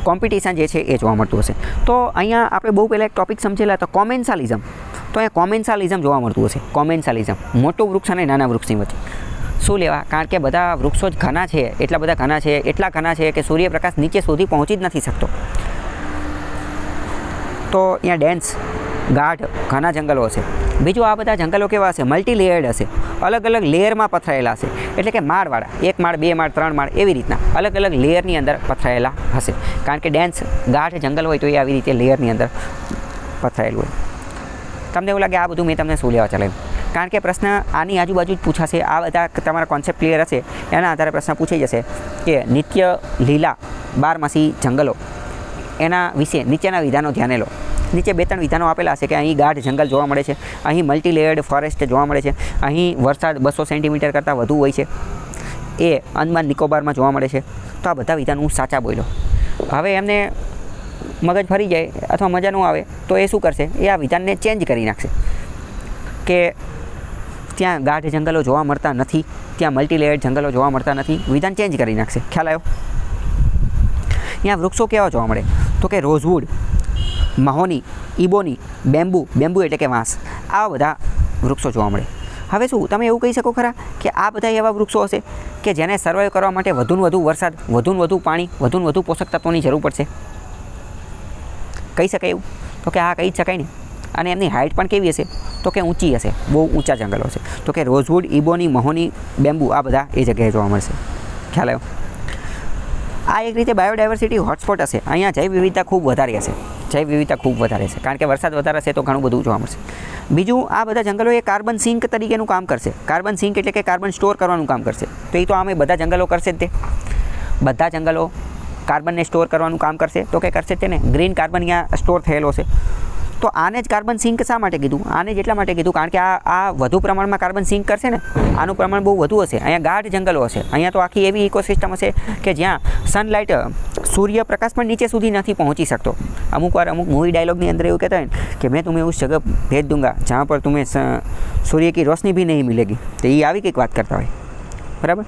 કોમ્પિટિશન જે છે એ જોવા મળતું હશે. તો અહીંયા આપણે બહુ પહેલાં એક ટોપિક સમજેલા તો કોમેન્સાલિઝમ. તો અહીંયા કોમેન્સાલિઝમ જોવા મળતું હશે. કોમેન્સાલિઝમ, મોટું વૃક્ષ અને નાના વૃક્ષની વચ્ચે શું લેવા? કારણ કે બધા વૃક્ષો જ ઘણા છે, એટલા બધા ઘણા છે, એટલા ઘણા છે કે સૂર્યપ્રકાશ નીચે સુધી પહોંચી જ નથી શકતો. તો અહીંયા ડેન્સ, ગાઢ ઘણા જંગલો હશે. બીજું આ બધા જંગલો કેવા હશે? મલ્ટી લેયર્ડ હશે, અલગ અલગ લેયરમાં પથરાયેલા હશે. એટલે કે માળવાળા, 1 માળ 2 માળ 3 માળ એવી રીતના અલગ અલગ લેયરની અંદર પથરાયેલા હશે. કારણ કે ડેન્સ ગાઢ જંગલ હોય તો એ આવી રીતે લેયરની અંદર પથરાયેલું હોય. તમને એવું લાગે આ બધું મેં તમને શું લેવા ચલાવ્યું? કારણ કે પ્રશ્ન આની આજુબાજુ જ પૂછાશે. આ બધા તમારા કોન્સેપ્ટ ક્લિયર હશે એના આધારે પ્રશ્ન પૂછાઈ જશે કે નિત્ય લીલા 12માસી જંગલો એના વિશે નીચેના વિધાનો ધ્યાને લો. નીચે 2-3 વિધાનો આપેલા હશે કે અહીં ગાઢ જંગલ જોવા મળે છે, અહીં મલ્ટી લેયર્ડ ફોરેસ્ટ જોવા મળે છે, અહીં વરસાદ 200 સેન્ટીમીટર કરતાં વધુ હોય છે, એ અંદમાન નિકોબારમાં જોવા મળે છે. તો આ બધા વિધાન હું સાચા બોલ્યો. હવે એમને મગજ ફરી જાય અથવા મજા ન આવે તો એ શું કરશે? એ આ વિધાનને ચેન્જ કરી નાખશે કે ત્યાં ગાઢ જંગલો જોવા મળતા નથી, ત્યાં મલ્ટી લેયર્ડ જંગલો જોવા મળતા નથી. વિધાન ચેન્જ કરી નાખશે. ખ્યાલ આવ્યો? અહીંયા વૃક્ષો કેવા જોવા મળે? તો કે રોઝવુડ, મહોની, ઇબોની, બેમ્બુ એટલે કે વાંસ, આવા બધા વૃક્ષો જોવા મળે. હવે શું તમે એવું કહી શકો ખરા કે આ બધા એવા વૃક્ષો હશે કે જેને સર્વાઈવ કરવા માટે વધુને વધુ વરસાદ, વધુને વધુ પાણી, વધુને વધુ પોષક તત્વોની જરૂર પડશે? કહી શકાય એવું? તો કે હા, કહી જ શકાય ને. અને એમની હાઇટ પણ કેવી હશે? તો કે ઊંચી હશે, બહુ ઊંચા જંગલો હશે. તો કે રોઝવુડ, ઇબોની, મહોની, બેમ્બુ આ બધા એ જગ્યાએ જોવા મળશે. ખ્યાલ આવ્યો? આ એક રીતે બાયોડાયવર્સિટી હોટસ્પોટ હશે. અહીંયા જૈવ વિવિધતા ખૂબ વધારે હશે. જૈવ વિવિધતા ખૂબ વધારે છે કારણ કે વરસાદ વધારે હશે તો ઘણું બધું જોવા મળશે. બીજું, આ બધા જંગલો એ કાર્બન સિંક તરીકેનું કામ કરશે. કાર્બન સિંક એટલે કે કાર્બન સ્ટોર કરવાનું કામ કરશે. તો એ તો આમે બધા જંગલો કરશે જ તે. બધા જંગલો કાર્બનને સ્ટોર કરવાનું કામ કરશે. તો કે કરશે જ તે ને. ગ્રીન કાર્બન અહીંયા સ્ટોર થયેલો છે. તો આને જ કાર્બન સિંક શા માટે કીધું? આને જ એટલા માટે કીધું કારણ કે આ વધુ પ્રમાણમાં કાર્બન સિંક કરશે ને, આનું પ્રમાણ બહુ વધુ હશે. અહીંયા ગાઢ જંગલો હશે. અહીંયા તો આખી એવી ઇકોસિસ્ટમ હશે કે જ્યાં સનલાઇટ, સૂર્યપ્રકાશ પણ નીચે સુધી નથી પહોંચી શકતો. અમુક મૂવી ડાયલોગની અંદર એવું કહેતા હોય ને કે મેં तुम्हें उस जगह भेज दूंगा जहाँ पर तुम्हें सूर्य की रोशनी भी नहीं मिलेगी. તો એ આવી કંઈક વાત કરતા હોય. બરાબર?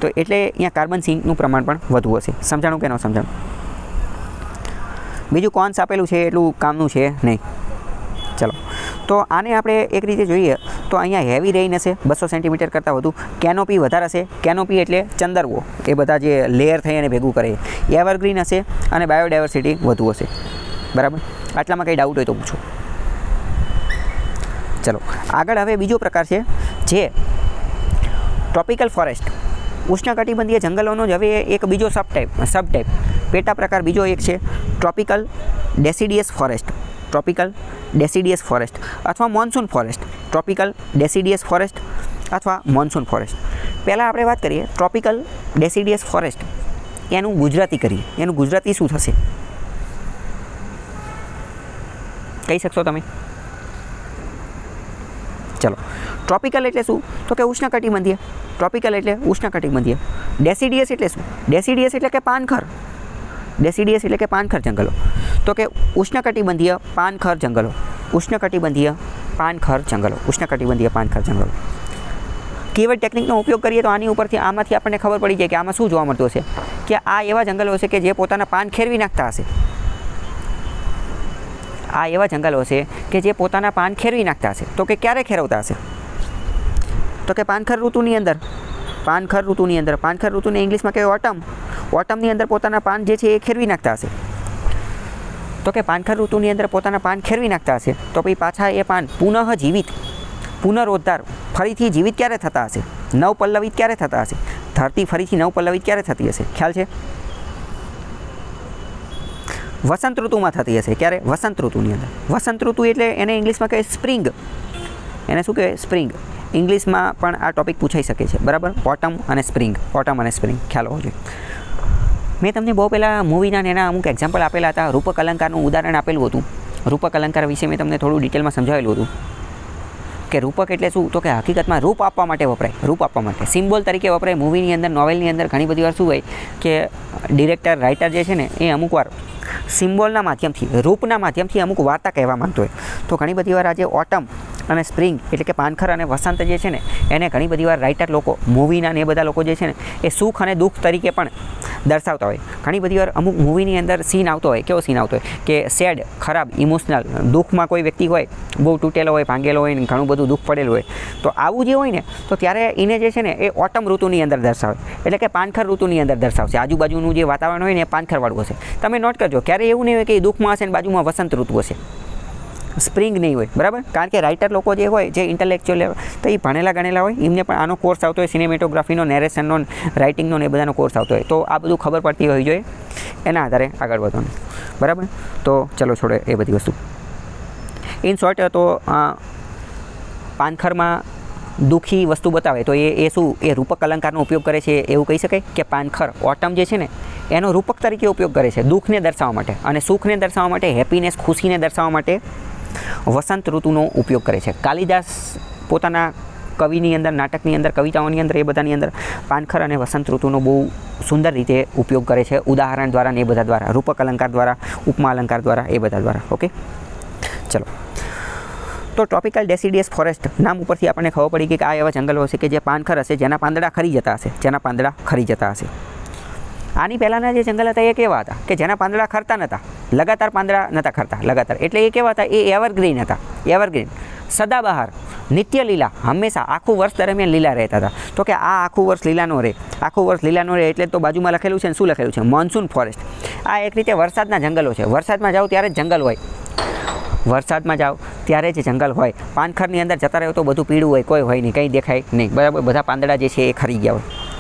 તો એટલે અહીંયા કાર્બન સિંકનું પ્રમાણ પણ વધુ હશે. સમજાણું કે ન સમજાણું? બીજું કોન્સ આપેલું છે એટલું કામનું છે નહીં. ચલો, તો આને આપણે એક રીતે જોઈએ તો અહીંયા હેવી રેઇન હશે 200 સેન્ટીમીટર કરતાં વધુ. કેનોપી વધારે હશે. કેનોપી એટલે ચંદરવો, એ બધા જે લેયર થઈ અને ભેગું કરે. એવરગ્રીન હશે અને બાયોડાયવર્સિટી વધુ હશે. બરાબર? આટલામાં કંઈ ડાઉટ હોય તો પૂછો. ચલો આગળ હવે બીજો પ્રકાર છે જે ટ્રોપિકલ ફોરેસ્ટ, ઉષ્ણકટિબંધીય જંગલોનો જ હવે એક બીજો સબટાઈપ પેટા પ્રકાર બીજો એક છે ટ્રોપિકલ ડેસિડિયસ ફોરેસ્ટ. ટ્રોપિકલ ડેસિડિયસ ફોરેસ્ટ અથવા મોન્સૂન ફોરેસ્ટ. ટ્રોપિકલ ડેસિડિયસ ફોરેસ્ટ અથવા મોન્સૂન ફોરેસ્ટ. પહેલાં આપણે વાત કરીએ ટ્રોપિકલ ડેસિડિયસ ફોરેસ્ટ. એનું ગુજરાતી કરીએ. એનું ગુજરાતી શું થશે? કહી શકશો તમે? ચલો, ટ્રોપિકલ એટલે શું? તો કે ઉષ્ણકટિબંધીય. ટ્રોપિકલ એટલે ઉષ્ણકટિબંધીય. ડેસિડિયસ એટલે શું? ડેસિડિયસ એટલે કે પાનખર. ડેસિડિયસ એટલે કે પાનખર જંગલો. તો કે ઉષ્ણકટિબંધીય પાનખર જંગલો. ઉષ્ણકટિબંધીય પાનખર જંગલો. ઉષ્ણકટિબંધીય પાનખર જંગલો. કીવર્ડ ટેકનિકનો ઉપયોગ કરીએ તો આમાંથી આપણને ખબર પડી જાય કે આમાં શું જોવા મળતું હશે કે આ એવા જંગલો હશે કે જે પોતાના પાન ખેરવી નાખતા હશે. આ એવા જંગલો હશે કે જે પોતાના પાન ખેરવી નાખતા હશે. તો કે ક્યારે ખેરવતા હશે? તો કે પાનખર ઋતુની અંદર. પાનખર ઋતુની અંદર. પાનખર ઋતુને ઇંગ્લિશમાં કહેવાય ઓટમ. ઓટમની અંદર પોતાના પાન જે છે એ ખેરવી નાખતા હશે. તો કે પાનખર ઋતુની અંદર પોતાના પાન ખેરવી નાખતા હશે તો પછી પાછા એ પાન પુનઃજીવિત, પુનરોદ્ધાર ફરીથી જીવિત ક્યારે થતા હશે? નવપલ્લવિત ક્યારે થતા હશે? ધરતી ફરીથી નવપલ્લવિત ક્યારે થતી હશે? ખ્યાલ છે? વસંત ઋતુમાં થતી હશે. ક્યારે? વસંત ઋતુની અંદર. વસંત ઋતુ એટલે એને ઇંગ્લિશમાં કહે સ્પ્રિંગ. એને શું કહેવાય? સ્પ્રિંગ. ઇંગ્લિશમાં પણ આ ટોપિક પૂછાઈ શકે છે. બરાબર? ઓટમ અને સ્પ્રિંગ. ઓટમ અને સ્પ્રિંગ ખ્યાલ હોવો જોઈએ. મેં તમને બહુ પહેલાં મૂવીના એના અમુક એક્ઝામ્પલ આપેલા હતા. રૂપક અલંકારનું ઉદાહરણ આપેલું હતું. રૂપક અલંકાર વિશે મેં તમને થોડું ડિટેલમાં સમજાવેલું હતું કે રૂપક એટલે શું? તો કે હકીકતમાં રૂપ આપવા માટે વપરાય. રૂપ આપવા માટે સિમ્બોલ તરીકે વપરાય. મૂવીની અંદર, નોવેલની અંદર ઘણી બધી વાર શું હોય કે ડિરેક્ટર, રાઇટર જે છે ને એ અમુક વાર સિમ્બોલના માધ્યમથી, રૂપના માધ્યમથી અમુક વાર્તા કહેવા માંગતો હોય. તો ઘણી બધી વાર આજે ઓટમ અને સ્પ્રિંગ એટલે કે પાનખર અને વસંત જે છે ને એને ઘણી બધી વાર રાઇટર લોકો, મૂવીના ને એ બધા લોકો જે છે ને એ સુખ અને દુઃખ તરીકે પણ દર્શાવતા હોય. ઘણી બધી વાર અમુક મૂવીની અંદર સીન આવતો હોય, કેવો સીન આવતો હોય કે સેડ, ખરાબ, ઇમોશનલ, દુઃખમાં કોઈ વ્યક્તિ હોય, બહુ તૂટેલો હોય, ભાંગેલો હોય ને ઘણું બધું દુઃખ પડેલું હોય. તો આવું જે હોય ને તો ત્યારે એને જે છે ને એ ઓટમ ઋતુની અંદર દર્શાવે, એટલે કે પાનખર ઋતુની અંદર દર્શાવશે. આજુબાજુનું જે વાતાવરણ હોય ને એ પાનખરવાળું હશે. તમે નોટ કરજો, ક્યારેય એવું નહીં હોય કે એ દુઃખમાં હશે ને બાજુમાં વસંત ઋતુ હશે, સ્પ્રિંગ નહીં હોય, બરાબર. કારણ કે રાઇટર લોકો જે હોય, જે ઇન્ટેલેક્ચ્યુઅલ તો એ ભણેલા ગણેલા હોય, એમને પણ આનો કોર્સ આવતો હોય, સિનેમેટોગ્રાફીનો, નેરેશનનો, રાઇટિંગનો ને એ બધાનો કોર્સ આવતો હોય. તો આ બધું ખબર પડતી હોવી જોઈએ, એના આધારે આગળ વધવાનું, બરાબર. તો ચલો છોડો એ બધી વસ્તુ. ઇન શોર્ટ તો પાનખરમાં દુઃખી વસ્તુ બતાવે તો એ શું, એ રૂપક અલંકારનો ઉપયોગ કરે છે એવું કહી શકાય કે પાનખર, ઓટમ જે છે ને એનો રૂપક તરીકે ઉપયોગ કરે છે દુઃખને દર્શાવવા માટે, અને સુખને દર્શાવવા માટે, હેપીનેસ, ખુશીને દર્શાવવા માટે વસંત ઋતુનો ઉપયોગ કરે છે. કાલિદાસ પોતાના કવિની અંદર, નાટકની અંદર, કવિતાઓની અંદર, એ બધાની અંદર પાનખર અને વસંત ઋતુનો બહુ સુંદર રીતે ઉપયોગ કરે છે, ઉદાહરણ દ્વારા ને એ બધા દ્વારા, રૂપક અલંકાર દ્વારા, ઉપમા અલંકાર દ્વારા, એ બધા દ્વારા. ઓકે, ચલો. તો ટ્રોપિકલ ડેસિડિયસ ફોરેસ્ટ નામ ઉપરથી આપણને ખબર પડી ગઈ કે આ એવા જંગલો હશે કે જે પાનખર હશે, જેના પાંદડા ખરી જતા હશે, આની પહેલાંના જે જંગલ હતા એ કેવા હતા કે જેના પાંદડા ખરતા નહોતા, લગાતાર પાંદડા નહોતા ખરતા, લગાતાર. એટલે એ કેવા હતા, એ એવરગ્રીન હતા, એવરગ્રીન, સદાબહાર, નિત્ય લીલા, હંમેશા આખું વર્ષ દરમિયાન લીલા રહેતા હતા. તો કે આ આખું વર્ષ લીલા ન રહે, આખું વર્ષ લીલા ન રહે એટલે તો બાજુમાં લખેલું છે ને, શું લખેલું છે, મોન્સૂન ફોરેસ્ટ. આ એક રીતે વરસાદના જંગલો છે. વરસાદમાં જાઓ ત્યારે જ જંગલ હોય, વરસાદમાં જાઓ ત્યારે જ જંગલ હોય. પાનખરની અંદર જતા રહ્યો તો બધું પીળું હોય, કોઈ હોય નહીં, કંઈ દેખાય નહીં, બરાબર. બધા પાંદડા જે છે એ ખરી ગયા હોય.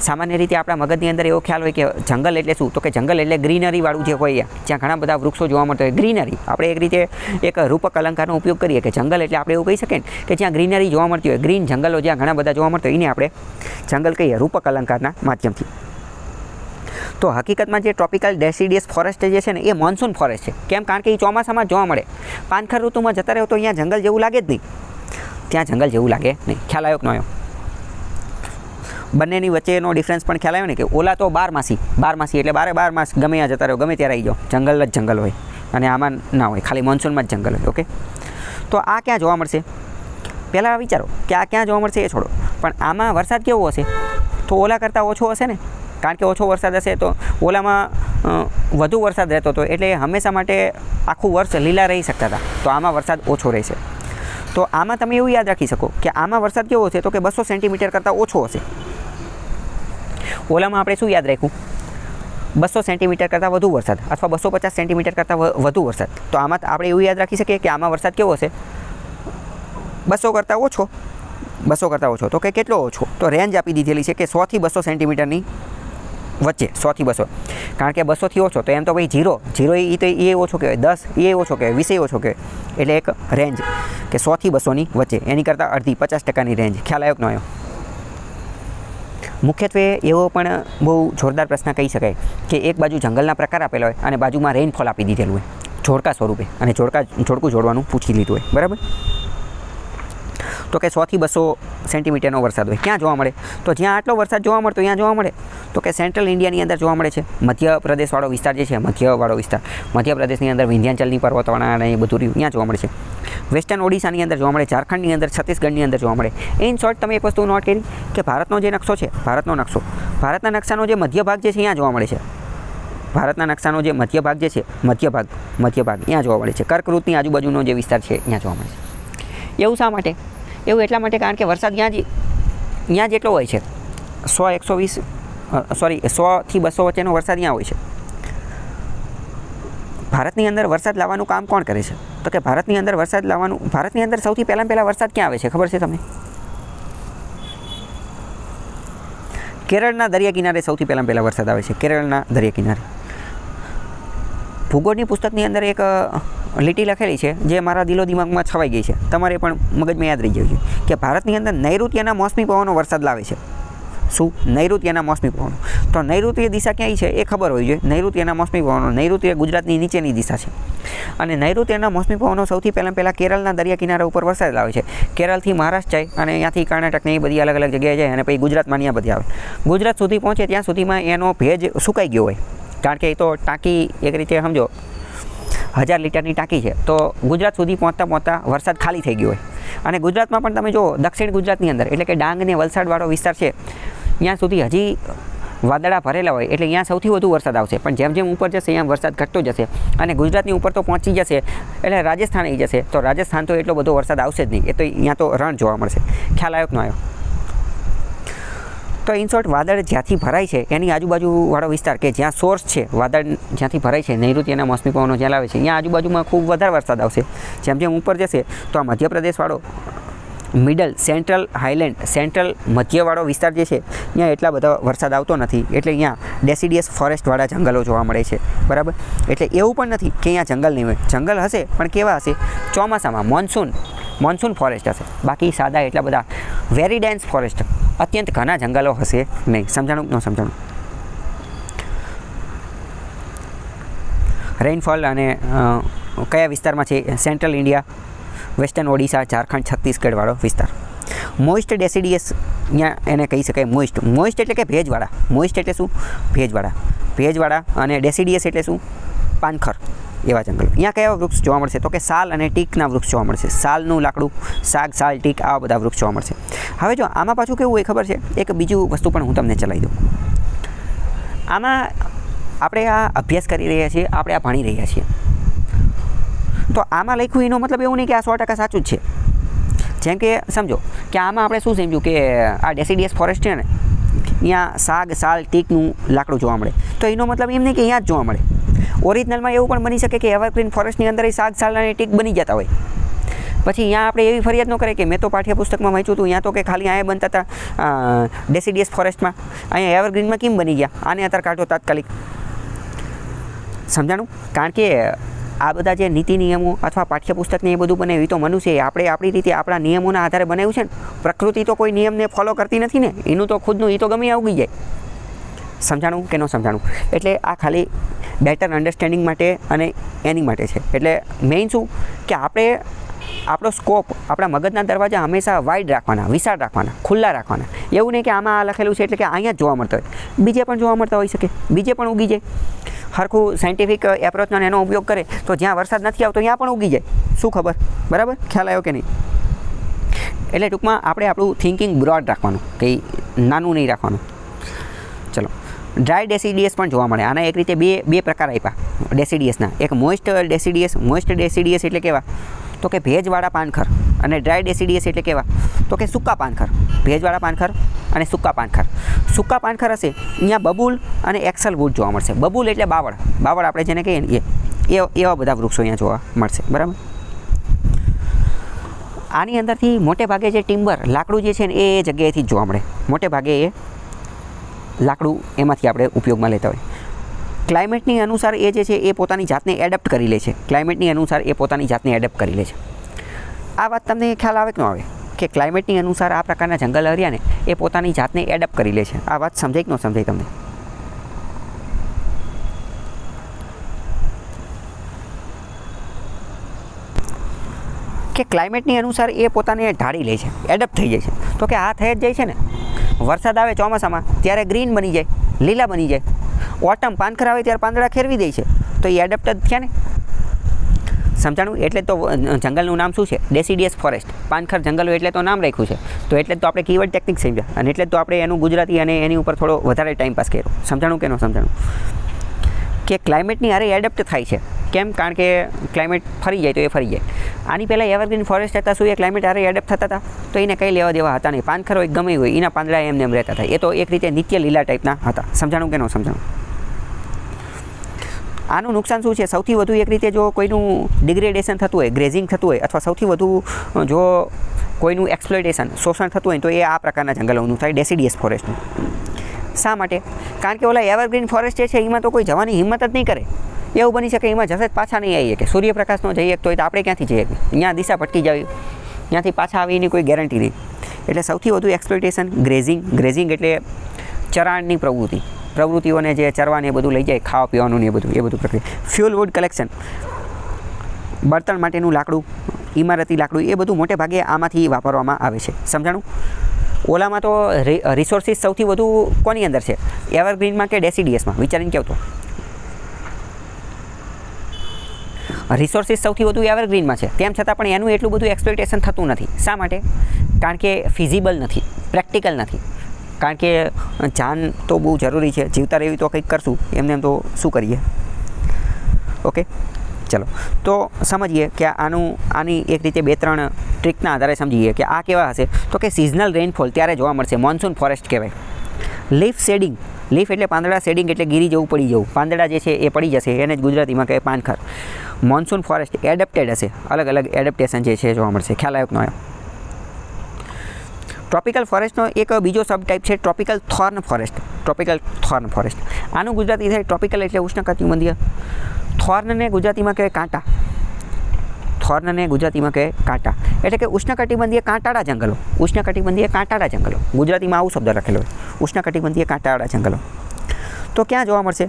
સામાન્ય રીતે આપણા મગજની અંદર એવો ખ્યાલ હોય કે જંગલ એટલે શું, તો કે જંગલ એટલે ગ્રીનરીવાળું જે હોય, જ્યાં ઘણા બધા વૃક્ષો જોવા મળતા હોય, ગ્રીનરી. આપણે એક રીતે એક રૂપક અલંકારનો ઉપયોગ કરીએ કે જંગલ એટલે આપણે એવું કહી શકીએ ને કે જ્યાં ગ્રીનરી જોવા મળતી હોય, ગ્રીન જંગલો જ્યાં ઘણા બધા જોવા મળતા હોય, એને આપણે જંગલ કહીએ રૂપક અલંકારના માધ્યમથી. તો હકીકતમાં જે ટ્રોપિકલ ડેસિડિયસ ફોરેસ્ટ જે છે ને એ મોન્સૂન ફોરેસ્ટ છે. કેમ? કારણ કે એ ચોમાસામાં જોવા મળે. પાનખર ઋતુમાં જતા રહ્યો તો અહીંયા જંગલ જેવું લાગે જ નહીં, ત્યાં જંગલ જેવું લાગે નહીં. ખ્યાલ આવ્યો કે ન આવ્યો? બંનેની વચ્ચેનો ડિફરન્સ પણ ખ્યાલ આવ્યો ને કે ઓલા તો બારમાસી એટલે 12 માસ ગમે ત્યાં જતા રહ્યો, ગમે ત્યારે આવી જાઓ, જંગલ જ જંગલ હોય, અને આમાં ના હોય, ખાલી મોન્સૂનમાં જ જંગલ હોય. ઓકે, તો આ ક્યાં જોવા મળશે? પહેલાં વિચારો કે આ ક્યાં જોવા મળશે એ છોડો, પણ આમાં વરસાદ કેવો હશે? તો ઓલા કરતાં ઓછો હશે ને, કારણ કે ઓછો વરસાદ હશે તો ઓલામાં વધુ વરસાદ રહેતો હતો, એટલે હંમેશા માટે આખું વર્ષ લીલા રહી શકતા હતા. તો આમાં વરસાદ ઓછો રહેશે. તો આમાં તમે એવું યાદ રાખી શકો કે આમાં વરસાદ કેવો હશે, તો કે 200 સેન્ટીમીટર કરતાં ઓછો હશે. ઓલામાં આપણે શું યાદ રાખ્યું? 200 સેન્ટીમીટર કરતાં વધુ વરસાદ, અથવા 250 સેન્ટીમીટર કરતાં વધુ વરસાદ. તો આમાં આપણે એવું યાદ રાખી શકીએ કે આમાં વરસાદ કેવો હશે? 200 કરતાં ઓછો. 200 કરતાં ઓછો તો કે કેટલો ઓછો? તો રેન્જ આપી દીધેલી છે કે 100 થી 200 સેન્ટીમીટરની વચ્ચે, 100 થી 200. કારણ કે 200 થી ઓછો તો એમ તો ભાઈ 0 એ તો એ ઓછો કહેવાય, 10 એ ઓછો કહેવાય, 20 એ ઓછો કહેવાય. એટલે એક રેન્જ કે 100 થી 200ની વચ્ચે, એની કરતાં અડધી, 50%ની રેન્જ. ખ્યાલ આવ્યો કે ન આવ્યો? મુખ્યત્વે એવો પણ બહુ જોરદાર પ્રશ્ન કહી શકાય કે એક બાજુ જંગલના પ્રકાર આપેલા હોય અને બાજુમાં રેઇનફોલ આપી દીધેલું હોય જોડકા સ્વરૂપે, અને જોડકું જોડવાનું પૂછી લીધું હોય, બરાબર. તો કે 100 થી 200 સેન્ટીમીટરનો વરસાદ હોય. ક્યાં જોવા મળે? તો જ્યાં આટલો વરસાદ જોવા મળતો ત્યાં જોવા મળે તો કે સેન્ટ્રલ ઇન્ડિયાની અંદર જોવા મળે છે. મધ્યપ્રદેશવાળો વિસ્તાર જે છે, મધ્યવાળો વિસ્તાર, મધ્યપ્રદેશની અંદર વિંધ્યાચલની પર્વતવાળા અને એ બધું રહ્યું, ત્યાં જોવા મળે છે. વેસ્ટર્ન ઓડિશાની અંદર જોવા મળે, ઝારખંડની અંદર, છત્તીસગઢની અંદર જોવા મળે. ઇન શોર્ટ તમે એક વસ્તુ નોટ કરી કે ભારતનો જે નકશો છે, ભારતના નકશાનો જે મધ્ય ભાગ જે છે અહીંયા જોવા મળે છે. ભારતના નકશાનો જે મધ્ય ભાગ જે છે, મધ્ય ભાગ અહીંયા જોવા મળે છે. કર્કવૃતની આજુબાજુનો જે વિસ્તાર છે અહીંયા જોવા મળે છે. એવું શા માટે? એવું એટલા માટે કારણ કે વરસાદ ત્યાં જેટલો હોય છે, 100 થી 200 વચ્ચેનો વરસાદ ત્યાં હોય છે. ભારતની અંદર વરસાદ લાવવાનું કામ કોણ કરે છે? તો કે ભારતની અંદર સૌથી પહેલાં વરસાદ ક્યાં આવે છે ખબર છે તમને? કેરળના દરિયા કિનારે સૌથી પહેલાં વરસાદ આવે છે. કેરળના દરિયા કિનારે. ભૂગોળની પુસ્તકની અંદર એક લીટી લખેલી છે જે મારા દિલો દિમાગમાં છવાઈ ગઈ છે, તમારે પણ મગજમાં યાદ રહી જાય છે કે ભારતની અંદર નૈઋત્યના મોસમી પવનો વરસાદ લાવે છે. શું? નૈઋત્યના મોસમી પવનો. તો નૈઋત્ય દિશા ક્યાંય છે એ ખબર હોવી જોઈએ. નૈઋત્યના મોસમી પવનો, નૈઋત્ય ગુજરાતની નીચેની દિશા છે, અને નૈઋત્યના મોસમી પવનો સૌથી પહેલાં કેરળના દરિયા કિનારા ઉપર વરસાદ લાવે છે. કેરળથી મહારાષ્ટ્ર જાય અને ત્યાંથી કર્ણાટકની બધી અલગ અલગ જગ્યાએ જાય અને પછી ગુજરાતમાં ત્યાં બધી આવે. ગુજરાત સુધી પહોંચે ત્યાં સુધીમાં એનો ભેજ સુકાઈ ગયો હોય, કારણ કે એ તો ટાંકી એક રીતે સમજો 1000 લીટરની ટાંકી છે, તો ગુજરાત સુધી પહોંચતા વરસાદ ખાલી થઈ ગયો હોય. અને ગુજરાતમાં પણ તમે જો દક્ષિણ ગુજરાતની અંદર એટલે કે ડાંગ ને વલસાડવાળો વિસ્તાર છે ત્યાં સુધી હજી વાદળા ભરેલા હોય એટલે અહીંયા સૌથી વધુ વરસાદ આવશે. પણ જેમ જેમ ઉપર જશે અહીંયા વરસાદ ઘટતો જશે અને ગુજરાતની ઉપર તો પહોંચી જશે એટલે રાજસ્થાન આવી જશે. તો રાજસ્થાન તો એટલો બધો વરસાદ આવશે જ નહીં. એ તો અહીંયા તો રણ જોવા મળશે. ખ્યાલ આવ્યો કે ન આવ્યો? તો ઇન શોર્ટ, વાદળ જ્યાંથી ભરાય છે એની આજુબાજુવાળો વિસ્તાર કે જ્યાં સોર્સ છે, વાદળ જ્યાંથી ભરાય છે, નૈઋત્ય અને મોસમી પવનો જ્યાં લાવે છે, અહીંયા આજુબાજુમાં ખૂબ વધારે વરસાદ આવશે. જેમ જેમ ઉપર જશે તો આ મધ્યપ્રદેશવાળો મિડલ સેન્ટ્રલ હાઈલેન્ડ સેન્ટ્રલ મધ્યવાળો વિસ્તાર જે છે ત્યાં એટલા બધા વરસાદ આવતો નથી. એટલે અહીંયા ડેસિડિયસ ફોરેસ્ટવાળા જંગલો જોવા મળે છે. બરાબર? એટલે એવું પણ નથી કે અહીંયા જંગલ નહીં હોય. જંગલ હશે પણ કેવા હશે? ચોમાસામાં મોન્સૂન ફોરેસ્ટ હશે. બાકી સાદા એટલા બધા વેરી ડેન્સ ફોરેસ્ટ, અત્યંત ઘણા જંગલો હશે નહીં. સમજાણું ન સમજાણું? રેઇનફોલ અને કયા વિસ્તારમાં છે? Central India, western Odisha, Jharkhand, છત્તીસગઢવાળો વિસ્તાર. મોઇસ્ટ ડેસિડિયસ ત્યાં એને કહી શકાય. મોઇસ્ટ એટલે કે ભેજવાળા. મોઇસ્ટ એટલે શું? ભેજવાળા. અને ડેસિડિયસ એટલે શું? પાનખર એવા જંગલો. અહીંયા કયા વૃક્ષ જોવા મળશે? તો કે સાલ અને ટીકના વૃક્ષ જોવા મળશે. સાલનું લાકડું, સાલ, ટીક, આવા બધા વૃક્ષ જોવા મળશે. હવે જો આમાં પાછું કેવું હોય ખબર છે? એક બીજું વસ્તુ પણ હું તમને ચલાવી દઉં. આમાં આપણે આ અભ્યાસ કરી રહ્યા છીએ, આપણે આ ભણી રહ્યા છીએ. તો આમાં લખ્યું એનો મતલબ એવું નહીં કે આ 100% સાચું જ છે. જેમ કે સમજો કે આમાં આપણે શું સમજ્યું કે આ ડેસિડિયસ ફોરેસ્ટ છે ને, અહીંયા સાલ, ટીકનું લાકડું જોવા મળે. તો એનો મતલબ એમ નહીં કે અહીંયા જ જોવા મળે. ઓરિજિનલમાં એવું પણ બની શકે કે એવરગ્રીન ફોરેસ્ટની અંદર સાલ અને ટીક બની જતા હોય. પછી અહીંયા આપણે એવી ફરિયાદ ન કરે કે મેં તો પાઠ્યપુસ્તકમાં વાંચ્યું હતું, અહીંયા તો કે ખાલી અહીંયા બનતા હતા ડેસિડિયસ ફોરેસ્ટમાં, અહીંયા એવરગ્રીનમાં કેમ બની ગયા? આને અત્યારે કાઢો તાત્કાલિક. સમજાણું? કારણ કે આ બધા જે નીતિ નિયમો અથવા પાઠ્યપુસ્તકને એ બધું બનાવ્યું તો મનુષ્ય આપણે આપણી રીતે આપણા નિયમોના આધારે બનાવ્યું છે ને. પ્રકૃતિ તો કોઈ નિયમને ફોલો કરતી નથી ને, એનું તો ખુદનું એ તો ગમે ઉગી જાય. સમજાણું કે ન સમજાણું? એટલે આ ખાલી બેટર અન્ડરસ્ટેન્ડિંગ માટે અને એની માટે છે. એટલે મેઇન શું કે આપણે આપણો સ્કોપ, આપણા મગજના દરવાજા હંમેશા વાઇડ રાખવાના, વિશાળ રાખવાના, ખુલ્લા રાખવાના. એવું નહીં કે આમાં આ લખેલું છે એટલે કે અહીંયા જ જોવા મળતા હોય, બીજે પણ જોવા મળતા હોઈ શકે, બીજે પણ ઉગી જાય. સરખું સાયન્ટિફિક એપ્રોચનો એનો ઉપયોગ કરે તો જ્યાં વરસાદ નથી આવતો ત્યાં પણ ઉગી જાય. શું ખબર? બરાબર? ખ્યાલ આવ્યો કે નહીં? એટલે ટૂંકમાં આપણે આપણું થિંકિંગ બ્રોડ રાખવાનું, કંઈ નાનું નહીં રાખવાનું. ચલો, ડ્રાય ડેસિડિયસ પણ જોવા મળે. આના એક રીતે બે પ્રકાર આપ્યા ડેસિડિયસના. એક મોઇસ્ટ ડેસિડિયસ એટલે કેવા? તો કે ભેજવાળા પાનખર. અને ડ્રાય ડેસિડિયસ એટલે કેવા? તો કે સૂકા પાનખર. ભેજવાળા પાનખર અને સૂકા પાનખર. સૂકા પાનખર હશે અહીંયા બબુલ અને એક્સલ વુડ જોવા મળશે. બબુલ એટલે બાવળ આપણે જેને કહીએ ને એવા બધા વૃક્ષો અહીંયા જોવા મળશે. બરાબર? આની અંદરથી મોટે ભાગે જે ટિમ્બર લાકડું જે છે ને એ જગ્યાએથી જ જોવા મળે. મોટે ભાગે એ લાકડું એમાંથી આપણે ઉપયોગમાં લેતા હોય. ક્લાઇમેટની અનુસાર એ જે છે એ પોતાની જાતને એડપ્ટ કરી લે છે. કરી લે છે. આ વાત તમને ખ્યાલ આવે કે ન આવે? કે ક્લાઇમેટની અનુસાર આ પ્રકારના જંગલ એરિયાને એ પોતાની જાતને એડપ્ટ કરી લે છે. આ વાત સમજાય કે ન સમજાય તમને? કે ક્લાઇમેટની અનુસાર એ પોતાને ઢાળી લે છે, એડપ્ટ થઈ જાય છે. તો કે આ થઈ જ જાય છે ને. વરસાદ આવે ચોમાસામાં ત્યારે ગ્રીન બની જાય, લીલા બની જાય. ઓટમ પાનખર આવે ત્યારે પાંદડા ખેરવી દે છે. તો એ એડપ્ટ જ થયા ને. સમજાણું? એટલે તો જંગલનું નામ શું છે? ડેસિડિયસ ફોરેસ્ટ. પાનખર જંગલો એટલે તો નામ રાખ્યું છે. તો એટલે તો આપણે કીવર્ડ ટેકનિક સમજ્યા અને એટલે તો આપણે એનું ગુજરાતી અને એની ઉપર થોડો વધારે ટાઈમ પાસ કર્યો. સમજાણું કે ન સમજાણું? કે ક્લાઇમેટની હારે એડપ્ટ થાય છે. કેમ? કારણ કે ક્લાઇમેટ ફરી જાય તો એ ફરી જાય. આની પહેલાં એવરગ્રીન ફોરેસ્ટ હતા, શું એ ક્લાઇમેટ હારે એડપ્ટ થતા હતા? તો એને કંઈ લેવા દેવા હતા નહીં. પાનખર હોય ગમે હોય એના પાંદડા એમને એમ રહેતા હતા. એ તો એક રીતે નિત્ય લીલા ટાઈપના હતા. સમજાણું કે ન સમજાણું? આનું નુકસાન શું છે? સૌથી વધુ એક રીતે જો કોઈનું ડિગ્રેડેશન થતું હોય, ગ્રેઝિંગ થતું હોય અથવા સૌથી વધુ જો કોઈનું એક્સપ્લોઇટેશન, શોષણ થતું હોય તો એ આ પ્રકારના જંગલોનું થાય, ડેસિડિયસ ફોરેસ્ટનું. શા માટે? કારણ કે ઓલા એવરગ્રીન ફોરેસ્ટ જે છે એમાં તો કોઈ જવાની હિંમત જ નહીં કરે. એવું બની શકે એમાં જશે પાછા નહીં આવીએ કે સૂર્યપ્રકાશનો જઈએ તો આપણે ક્યાંથી જઈએ? અહીંયા દિશા ભટકી જાય, ત્યાંથી પાછા આવીની કોઈ ગેરંટી નહીં. એટલે સૌથી વધુ એક્સપ્લોઇટેશન ગ્રેઝિંગ એટલે ચરાણની પ્રવૃત્તિઓને જે ચરવાને એ બધું લઈ જાય, ખાવા પીવાનું ને એ બધું પ્રક્રિયા. ફ્યુલ વુડ કલેક્શન, બળતણ માટેનું લાકડું, ઇમારતી લાકડું, એ બધું મોટે ભાગે આમાંથી વાપરવામાં આવે છે. સમજાણું? ઓલામાં તો રિસોર્સિસ સૌથી વધુ કોની અંદર છે? એવરગ્રીનમાં કે ડેસિડિયસમાં? વિચારીને કહો તો. રિસોર્સિસ સૌથી વધુ એવરગ્રીનમાં છે, તેમ છતાં પણ એનું એટલું બધું એક્સપ્લોઇટેશન થતું નથી. શા માટે? કારણ કે ફિઝિબલ નથી, પ્રેક્ટિકલ નથી. કારણ કે જાન તો બહુ જરૂરી છે, જીવતા રહેવી તો કંઈક કરશું, એમને એમ તો શું કરીએ. ઓકે, ચલો તો સમજીએ કે આની એક રીતે 2-3 ટ્રીકના આધારે સમજીએ કે આ કેવા હશે. તો કે સિઝનલ રેઇનફોલ ત્યારે જોવા મળશે, મોન્સૂન ફોરેસ્ટ કહેવાય. લીફ શેડિંગ, લીફ એટલે પાંદડા, શેડિંગ એટલે ગીરી જેવું પડી જવું, પાંદડા જે છે એ પડી જશે, એને જ ગુજરાતીમાં કહે પાનખર. મોન્સૂન ફોરેસ્ટ એડેપ્ટેડ હશે, અલગ અલગ એડેપ્ટેશન જે છે જોવા મળશે. ખ્યાલ આવ્યો કે ન? ટ્રોપિકલ ફોરેસ્ટનો એક બીજો સબ ટાઈપ છે tropical Thorn forest. Tropical Thorn forest, આનું ગુજરાતી થાય ટ્રોપિકલ એટલે ઉષ્ણકટિબંધીય. થોર્નને ગુજરાતીમાં કહે કાંટા. થોર્નને ગુજરાતીમાં કહે કાંટા, એટલે કે ઉષ્ણકટિબંધીય કાંટાળા જંગલો. ઉષ્ણકટિબંધીય કાંટાળા જંગલો, ગુજરાતીમાં આવું શબ્દ લખેલો હોય, ઉષ્ણકટિબંધીય કાંટાળા જંગલો. તો ક્યાં જોવા મળશે?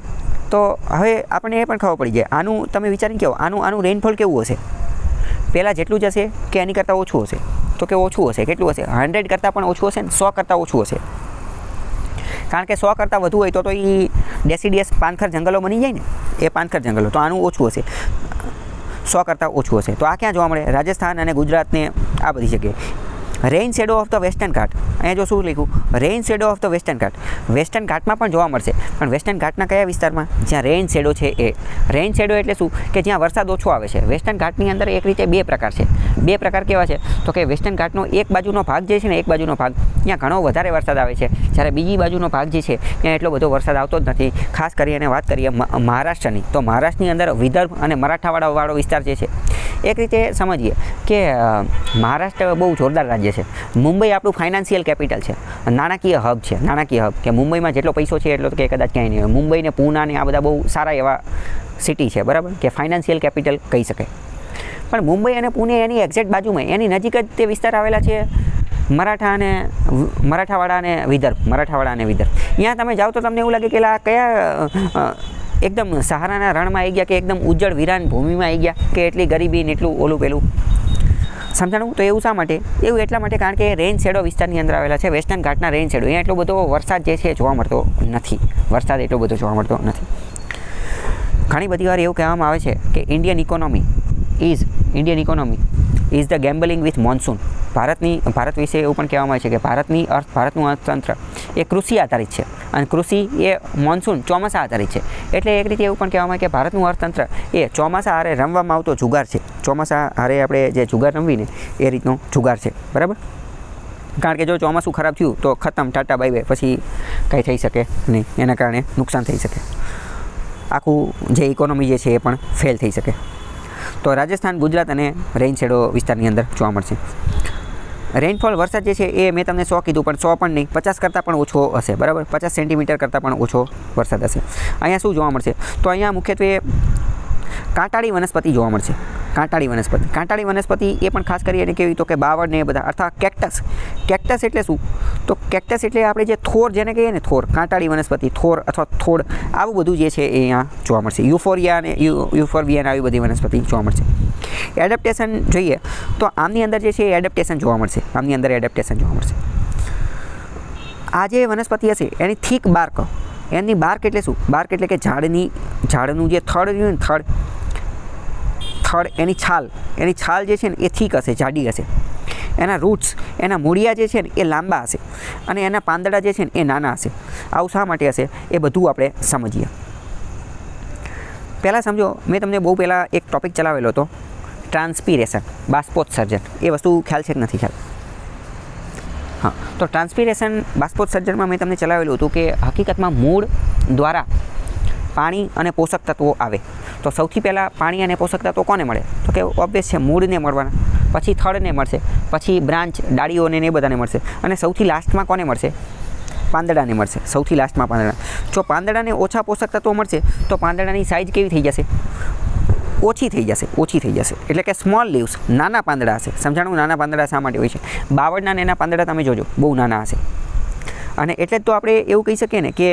તો હવે આપણને એ પણ ખબર પડી જાય. આનું તમે વિચારીને કહો, આનું રેઇનફોલ કેવું હશે? પહેલાં જેટલું જ હશે કે એની કરતાં ઓછું હશે? તો કે ઓછું હશે. કેટલું હશે? 100 કરતાં પણ ઓછું હશે ને 100 કરતાં ઓછું હશે. કારણ કે 100 કરતાં વધુ હોય તો એ ડેસિડિયસ પાનખર જંગલો બની જાય ને, એ પાનખર જંગલો. તો આનું ઓછું હશે, 100 કરતાં ઓછું હશે. તો આ ક્યાં જોવા મળે? રાજસ્થાન અને ગુજરાતને આ બધી જગ્યાએ. Rain shadow of the western ઘાટ, અહીંયા જો શું લખ્યું? Rain shadow of the western Ghat. Western ઘાટમાં પણ જોવા મળશે, પણ વેસ્ટર્ન ઘાટના કયા વિસ્તારમાં? જ્યાં રેઇન શેડો છે એ. રેઇન શેડો એટલે શું? કે જ્યાં વરસાદ ઓછો આવે છે. વેસ્ટર્ન ઘાટની અંદર એક રીતે 2 પ્રકાર છે. 2 પ્રકાર કેવા છે? તો કે વેસ્ટર્ન ઘાટનો એક બાજુનો ભાગ જે છે ને, એક બાજુનો ભાગ ત્યાં ઘણો વધારે વરસાદ આવે છે, જ્યારે બીજી બાજુનો ભાગ જે છે ત્યાં એટલો બધો વરસાદ આવતો જ નથી. ખાસ કરીને વાત કરીએ મહારાષ્ટ્રની, તો મહારાષ્ટ્રની અંદર વિદર્ભ અને મરાઠાવાળો વિસ્તાર જે છે, એક રીતે સમજીએ કે મહારાષ્ટ્ર બહુ જોરદાર રાજ્ય છે. મુંબઈ આપણું ફાઇનાન્શિયલ કેપિટલ છે, નાણાકીય હબ છે. નાણાકીય હબ કે મુંબઈમાં જેટલો પૈસો છે એટલો તો કે કદાચ ક્યાંય નહીં હોય. મુંબઈ ને પૂના ને આ બધા બહુ સારા એવા સિટી છે, બરાબર, કે ફાઇનાન્શિયલ કેપિટલ કહી શકાય. પણ મુંબઈ અને પુણે એની એક્ઝેક્ટ બાજુમાં, એની નજીક જ તે વિસ્તાર આવેલા છે મરાઠાવાડા અને વિદર્ભ. અહીંયા તમે જાઓ તો તમને એવું લાગે કે કયા એકદમ સહારાના રણમાં આવી ગયા, કે એકદમ ઉજ્જળ વિરાન ભૂમિમાં આવી ગયા, કે એટલી ગરીબી ને એટલું ઓલું પેલું. સમજાણું? તો એવું શા માટે? એવું એટલા માટે કારણ કે રેઇન શેડો વિસ્તારની અંદર આવેલા છે. વેસ્ટર્ન ઘાટના રેઇન શેડો, અહીંયા એટલો બધો વરસાદ જે છે જોવા મળતો નથી. વરસાદ એટલો બધો જોવા મળતો નથી. ઘણી બધી વાર એવું કહેવામાં આવે છે કે Indian economy is the gambling with monsoon. Bharat વિશે એવું પણ કહેવામાં આવે છે કે ભારતનું અર્થતંત્ર એ કૃષિ આધારિત છે, અને કૃષિ એ મોન્સૂન ચોમાસા આધારિત છે. એટલે એક રીતે એવું પણ કહેવામાં આવે કે ભારતનું અર્થતંત્ર એ ચોમાસા હારે રમવામાં આવતો જુગાર છે. ચોમાસા હારે આપણે જે જુગાર રમવીને એ રીતનો જુગાર છે, બરાબર. કારણ કે જો ચોમાસું ખરાબ થયું તો ખતમ, ટાટા બાય બાય, પછી કંઈ થઈ શકે નહીં. એના કારણે નુકસાન થઈ શકે, આખું જે ઇકોનોમી જે છે એ પણ ફેલ થઈ શકે. તો રાજસ્થાન, ગુજરાત અને રેઇન શેડો વિસ્તારની અંદર જોવા મળશે. રેઇનફોલ વરસાદ જે છે એ મેં તમને 100 કીધું, પણ 100 પણ નહીં, 50 કરતાં પણ ઓછો હશે, બરાબર. 50 સેન્ટીમીટર કરતાં પણ ઓછો વરસાદ હશે. અહીંયા શું જોવા મળશે? તો અહીંયા મુખ્યત્વે કાંટાળી વનસ્પતિ જોવા મળશે. કાંટાળી વનસ્પતિ એ પણ ખાસ કરીને કેવી? તો કે બાવળ ને એ બધા, અર્થાત કેક્ટસ. કેક્ટસ એટલે શું? તો કેક્ટસ એટલે આપણે જે થોર જેને કહીએ ને, થોર. કાંટાળી વનસ્પતિ, થોર અથવા થોડ, આવું બધું જે છે એ અહીંયા જોવા મળશે. યુફોર્બિયા આવી બધી વનસ્પતિ જોવા મળશે. એડેપ્ટેશન જોઈએ તો આમની અંદર જે છે એ એડેપ્ટેશન જોવા મળશે. આ જે વનસ્પતિ હશે એની થીક બાર્ક, એની બાર્ક એટલે શું? બાર્ક એટલે કે ઝાડનું જે થડ રહ્યું ને, થડ એની છાલ જે છે ને એ થીક હશે, જાડી હશે. એના રૂટ્સ, એના મૂળિયા જે છે ને એ લાંબા હશે, અને એના પાંદડા જે છે ને એ નાના હશે. આવું શા માટે હશે એ બધું આપણે સમજીએ. પહેલાં સમજો, મેં તમને બહુ પહેલાં એક ટૉપિક ચલાવેલો હતો, ટ્રાન્સપિરેશન, બાષ્પોત્સર્જન. એ વસ્તુ ખ્યાલ છે કે નથી ખ્યાલ? હા, તો ટ્રાન્સપિરેશન, બાષ્પોત્સર્જનમાં મેં તમને ચલાવેલું હતું કે હકીકતમાં મૂળ દ્વારા પાણી અને પોષક તત્વો આવે. તો સૌથી પહેલાં પાણી અને પોષક તત્વો કોને મળે? તો કે ઓબ્વિયસ છે, મૂળને મળવાના, પછી થડને મળશે, પછી બ્રાન્ચ, ડાળીઓને એ બધાને મળશે, અને સૌથી લાસ્ટમાં કોને મળશે? પાંદડાને મળશે. સૌથી લાસ્ટમાં પાંદડા. જો પાંદડાને ઓછા પોષક તત્વો મળશે તો પાંદડાની સાઇઝ કેવી થઈ જશે? ઓછી થઈ જશે. એટલે કે સ્મોલ લીવ્સ, નાના પાંદડા હશે. સમજાણું? નાના પાંદડા શા માટે હોય છે? બાવળના એના પાંદડા તમે જોજો બહુ નાના હશે. અને એટલે જ તો આપણે એવું કહી શકીએ ને કે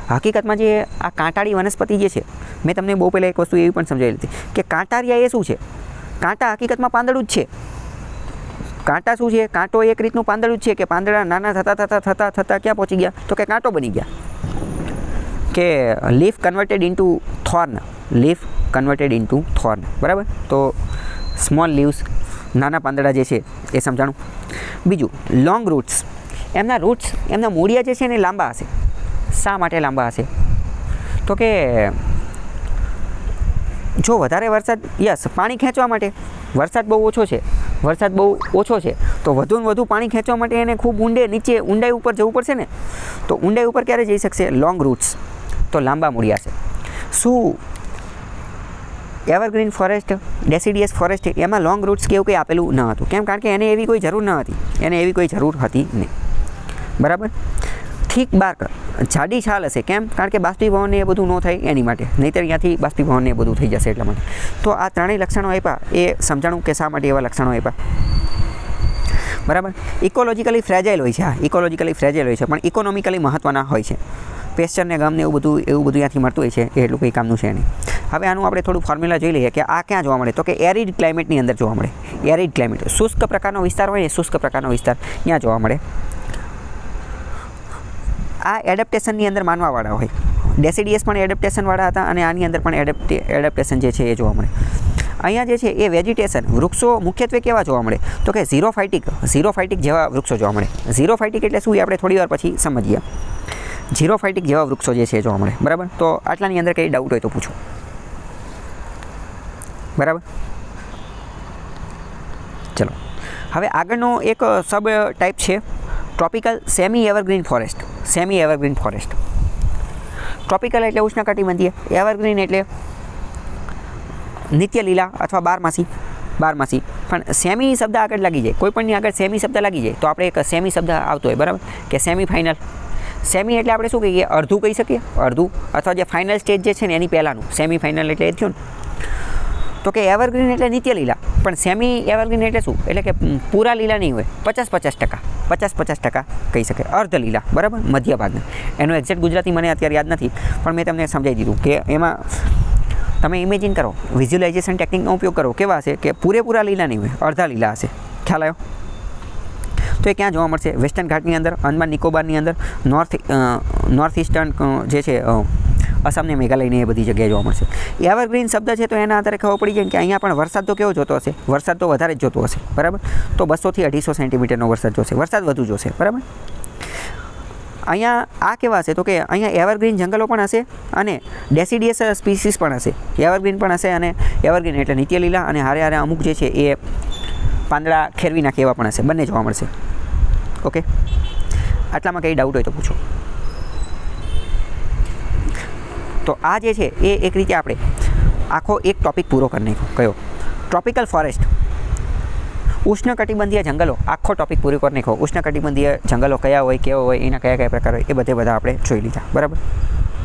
હકીકતમાં જે આ કાંટાળી વનસ્પતિ જે છે, મેં તમને બહુ પહેલાં એક વસ્તુ એવી પણ સમજાવેલી હતી કે કાંટારિયા એ શું છે? કાંટા હકીકતમાં પાંદડું જ છે. કાંટા શું છે? કાંટો એક રીતનું પાંદડું જ છે કે પાંદડા નાના થતાં ક્યાં પહોંચી ગયા? તો કે કાંટો બની ગયા. કે leaf converted into thorn. Leaf converted into thorn, બરાબર. તો સ્મોલ લીવ્સ, નાના પાંદડા જે છે એ સમજાણું. બીજું લોંગ રૂટ્સ, એમના રૂટ્સ, એમના મૂળિયા જે છે ને લાંબા હશે. શા માટે લાંબા હશે? તો કે જો વધારે વરસાદ, યસ, પાણી ખેંચવા માટે. વરસાદ બહુ ઓછો છે, તો વધુને વધુ પાણી ખેંચવા માટે એને ખૂબ ઊંડાઈ ઉપર જવું પડશે ને. તો ઊંડાઈ ઉપર ક્યારે જઈ શકશે? લોંગ રૂટ્સ, તો લાંબા મૂળિયા છે. શું એવરગ્રીન ફોરેસ્ટ, ડેસિડિયસ ફોરેસ્ટ, એમાં લોંગ રૂટ્સ કેવું કંઈ આપેલું ન હતું? કેમ? કારણ કે એને એવી કોઈ જરૂર ન હતી, નહીં, બરાબર. થીક બાર્ક, જાડી છાલ હશે. કેમ? કારણ કે બાષ્પીભવન એ બધું ન થાય એની માટે, નહીંતર ત્યાંથી બાષ્પીભવન એ બધું થઈ જશે એટલા માટે. તો આ ત્રણેય લક્ષણો આપ્યા, એ સમજાણું કે શા માટે એવા લક્ષણો આપ્યા, બરાબર. ઇકોલોજીકલી ફ્રેજાઇલ હોય છે. પણ ઇકોનોમિકલી મહત્ત્વના હોય છે. પેસ્ચર ને ગમ ને એવું બધું ત્યાંથી મળતું હોય છે, એ એટલું કંઈ કામનું છે નહીં. હવે આનું આપણે થોડું ફોર્મ્યુલા જોઈ લઈએ કે આ ક્યાં જોવા મળે. તો કે એરિડ ક્લાઇમેટની અંદર જોવા મળે. એરિડ ક્લાઇમેટ, શુષ્ક પ્રકારનો વિસ્તાર હોય ને, ત્યાં જોવા મળે. આ એડેપ્ટેશનની અંદર માનવાવાળા હોય. ડેસિડિયસ પણ એડેપ્ટેશનવાળા હતા અને આની અંદર પણ એડેપ્ટેશન જે છે એ જોવા મળે. અહીંયા જે છે એ વેજીટેશન, વૃક્ષો મુખ્યત્વે કેવા જોવા મળે? તો કે ઝીરોફાઇટિક જેવા વૃક્ષો જોવા મળે. ઝીરોફાઇટિક એટલે શું એ આપણે થોડી વાર પછી સમજીએ. ઝીરોફાઇટિક જેવા વૃક્ષો જે છે એ જોવા મળે, બરાબર. તો આટલાની અંદર કંઈ ડાઉટ હોય તો પૂછો, બરાબર. ચલો, હવે આગળનો એક સબ ટાઈપ છે tropical semi evergreen forest. Tropical એટલે ઉષ્ણકટિબંધીય, એવરગ્રીન એટલે નિત્ય લીલા અથવા બારમાસી. પણ સેમી શબ્દ આગળ લાગી જાય, કોઈ પણની આગળ સેમી શબ્દ લાગી જાય તો આપણે એક સેમી શબ્દ આવતો હોય, બરાબર, કે સેમી ફાઇનલ. સેમી એટલે આપણે શું કહીએ? અડધું કહી શકીએ, અથવા જે ફાઇનલ સ્ટેજ જે છે ને એની પહેલાંનું સેમી ફાઇનલ એટલે એ થયું ને. તો કે એવરગ્રીન એટલે નિત્ય લીલા, પણ સેમી એવરગ્રીન એટલે શું? એટલે કે પૂરા લીલા નહીં હોય, 50% કહી શકે, અર્ધ લીલા, બરાબર, મધ્ય ભાગના. એનું એક્ઝેક્ટ ગુજરાતી મને અત્યારે યાદ નથી, પણ મેં તમને સમજાવી દીધું કે એમાં તમે ઇમેજિન કરો, વિઝ્યુલાઇઝેશન ટેકનિકનો ઉપયોગ કરો. કેવા હશે? કે પૂરેપૂરા લીલા નહીં હોય, અડધા લીલા હશે. ખ્યાલ આવ્યો? તો એ ક્યાં જોવા મળશે? વેસ્ટર્ન ઘાટની અંદર, અંદમાન નિકોબારની અંદર, નોર્થ ઇસ્ટર્ન જે છે અસમ ને મેઘાલયને એ બધી જગ્યાએ જોવા મળશે. એવરગ્રીન શબ્દ છે તો એના આધારે ખબર પડી જાય કે અહીંયા પણ વરસાદ તો કેવો જોતો હશે? વરસાદ તો વધારે જ જોતો હશે, બરાબર. તો 200 થી 250 સેન્ટીમીટરનો વરસાદ જોશે, વરસાદ વધુ જોશે, બરાબર. અહીંયા આ કેવા હશે? તો કે અહીંયા એવરગ્રીન જંગલો પણ હશે અને ડેસિડિયસ સ્પીસીસ પણ હશે. એવરગ્રીન પણ હશે અને એવરગ્રીન એટલે નિત્ય લીલા, અને હારે અમુક જે છે એ પાંદડા ખેરવી નાખે એવા પણ હશે. બંને જોવા મળશે. ઓકે, આટલામાં કંઈ ડાઉટ હોય તો પૂછો. તો આ જે છે એ એક રીતે આપણે આખો એક ટોપિક પૂરો કરી નાખ્યો. કયો? ટ્રોપિકલ ફોરેસ્ટ, ઉષ્ણકટિબંધીય જંગલો. આખો ટોપિક પૂરો કરી નાખ્યો. ઉષ્ણકટિબંધીય જંગલો કયા હોય, કેવા હોય, એના કયા પ્રકાર હોય, એ બધા આપણે જોઈ લીધા, બરાબર.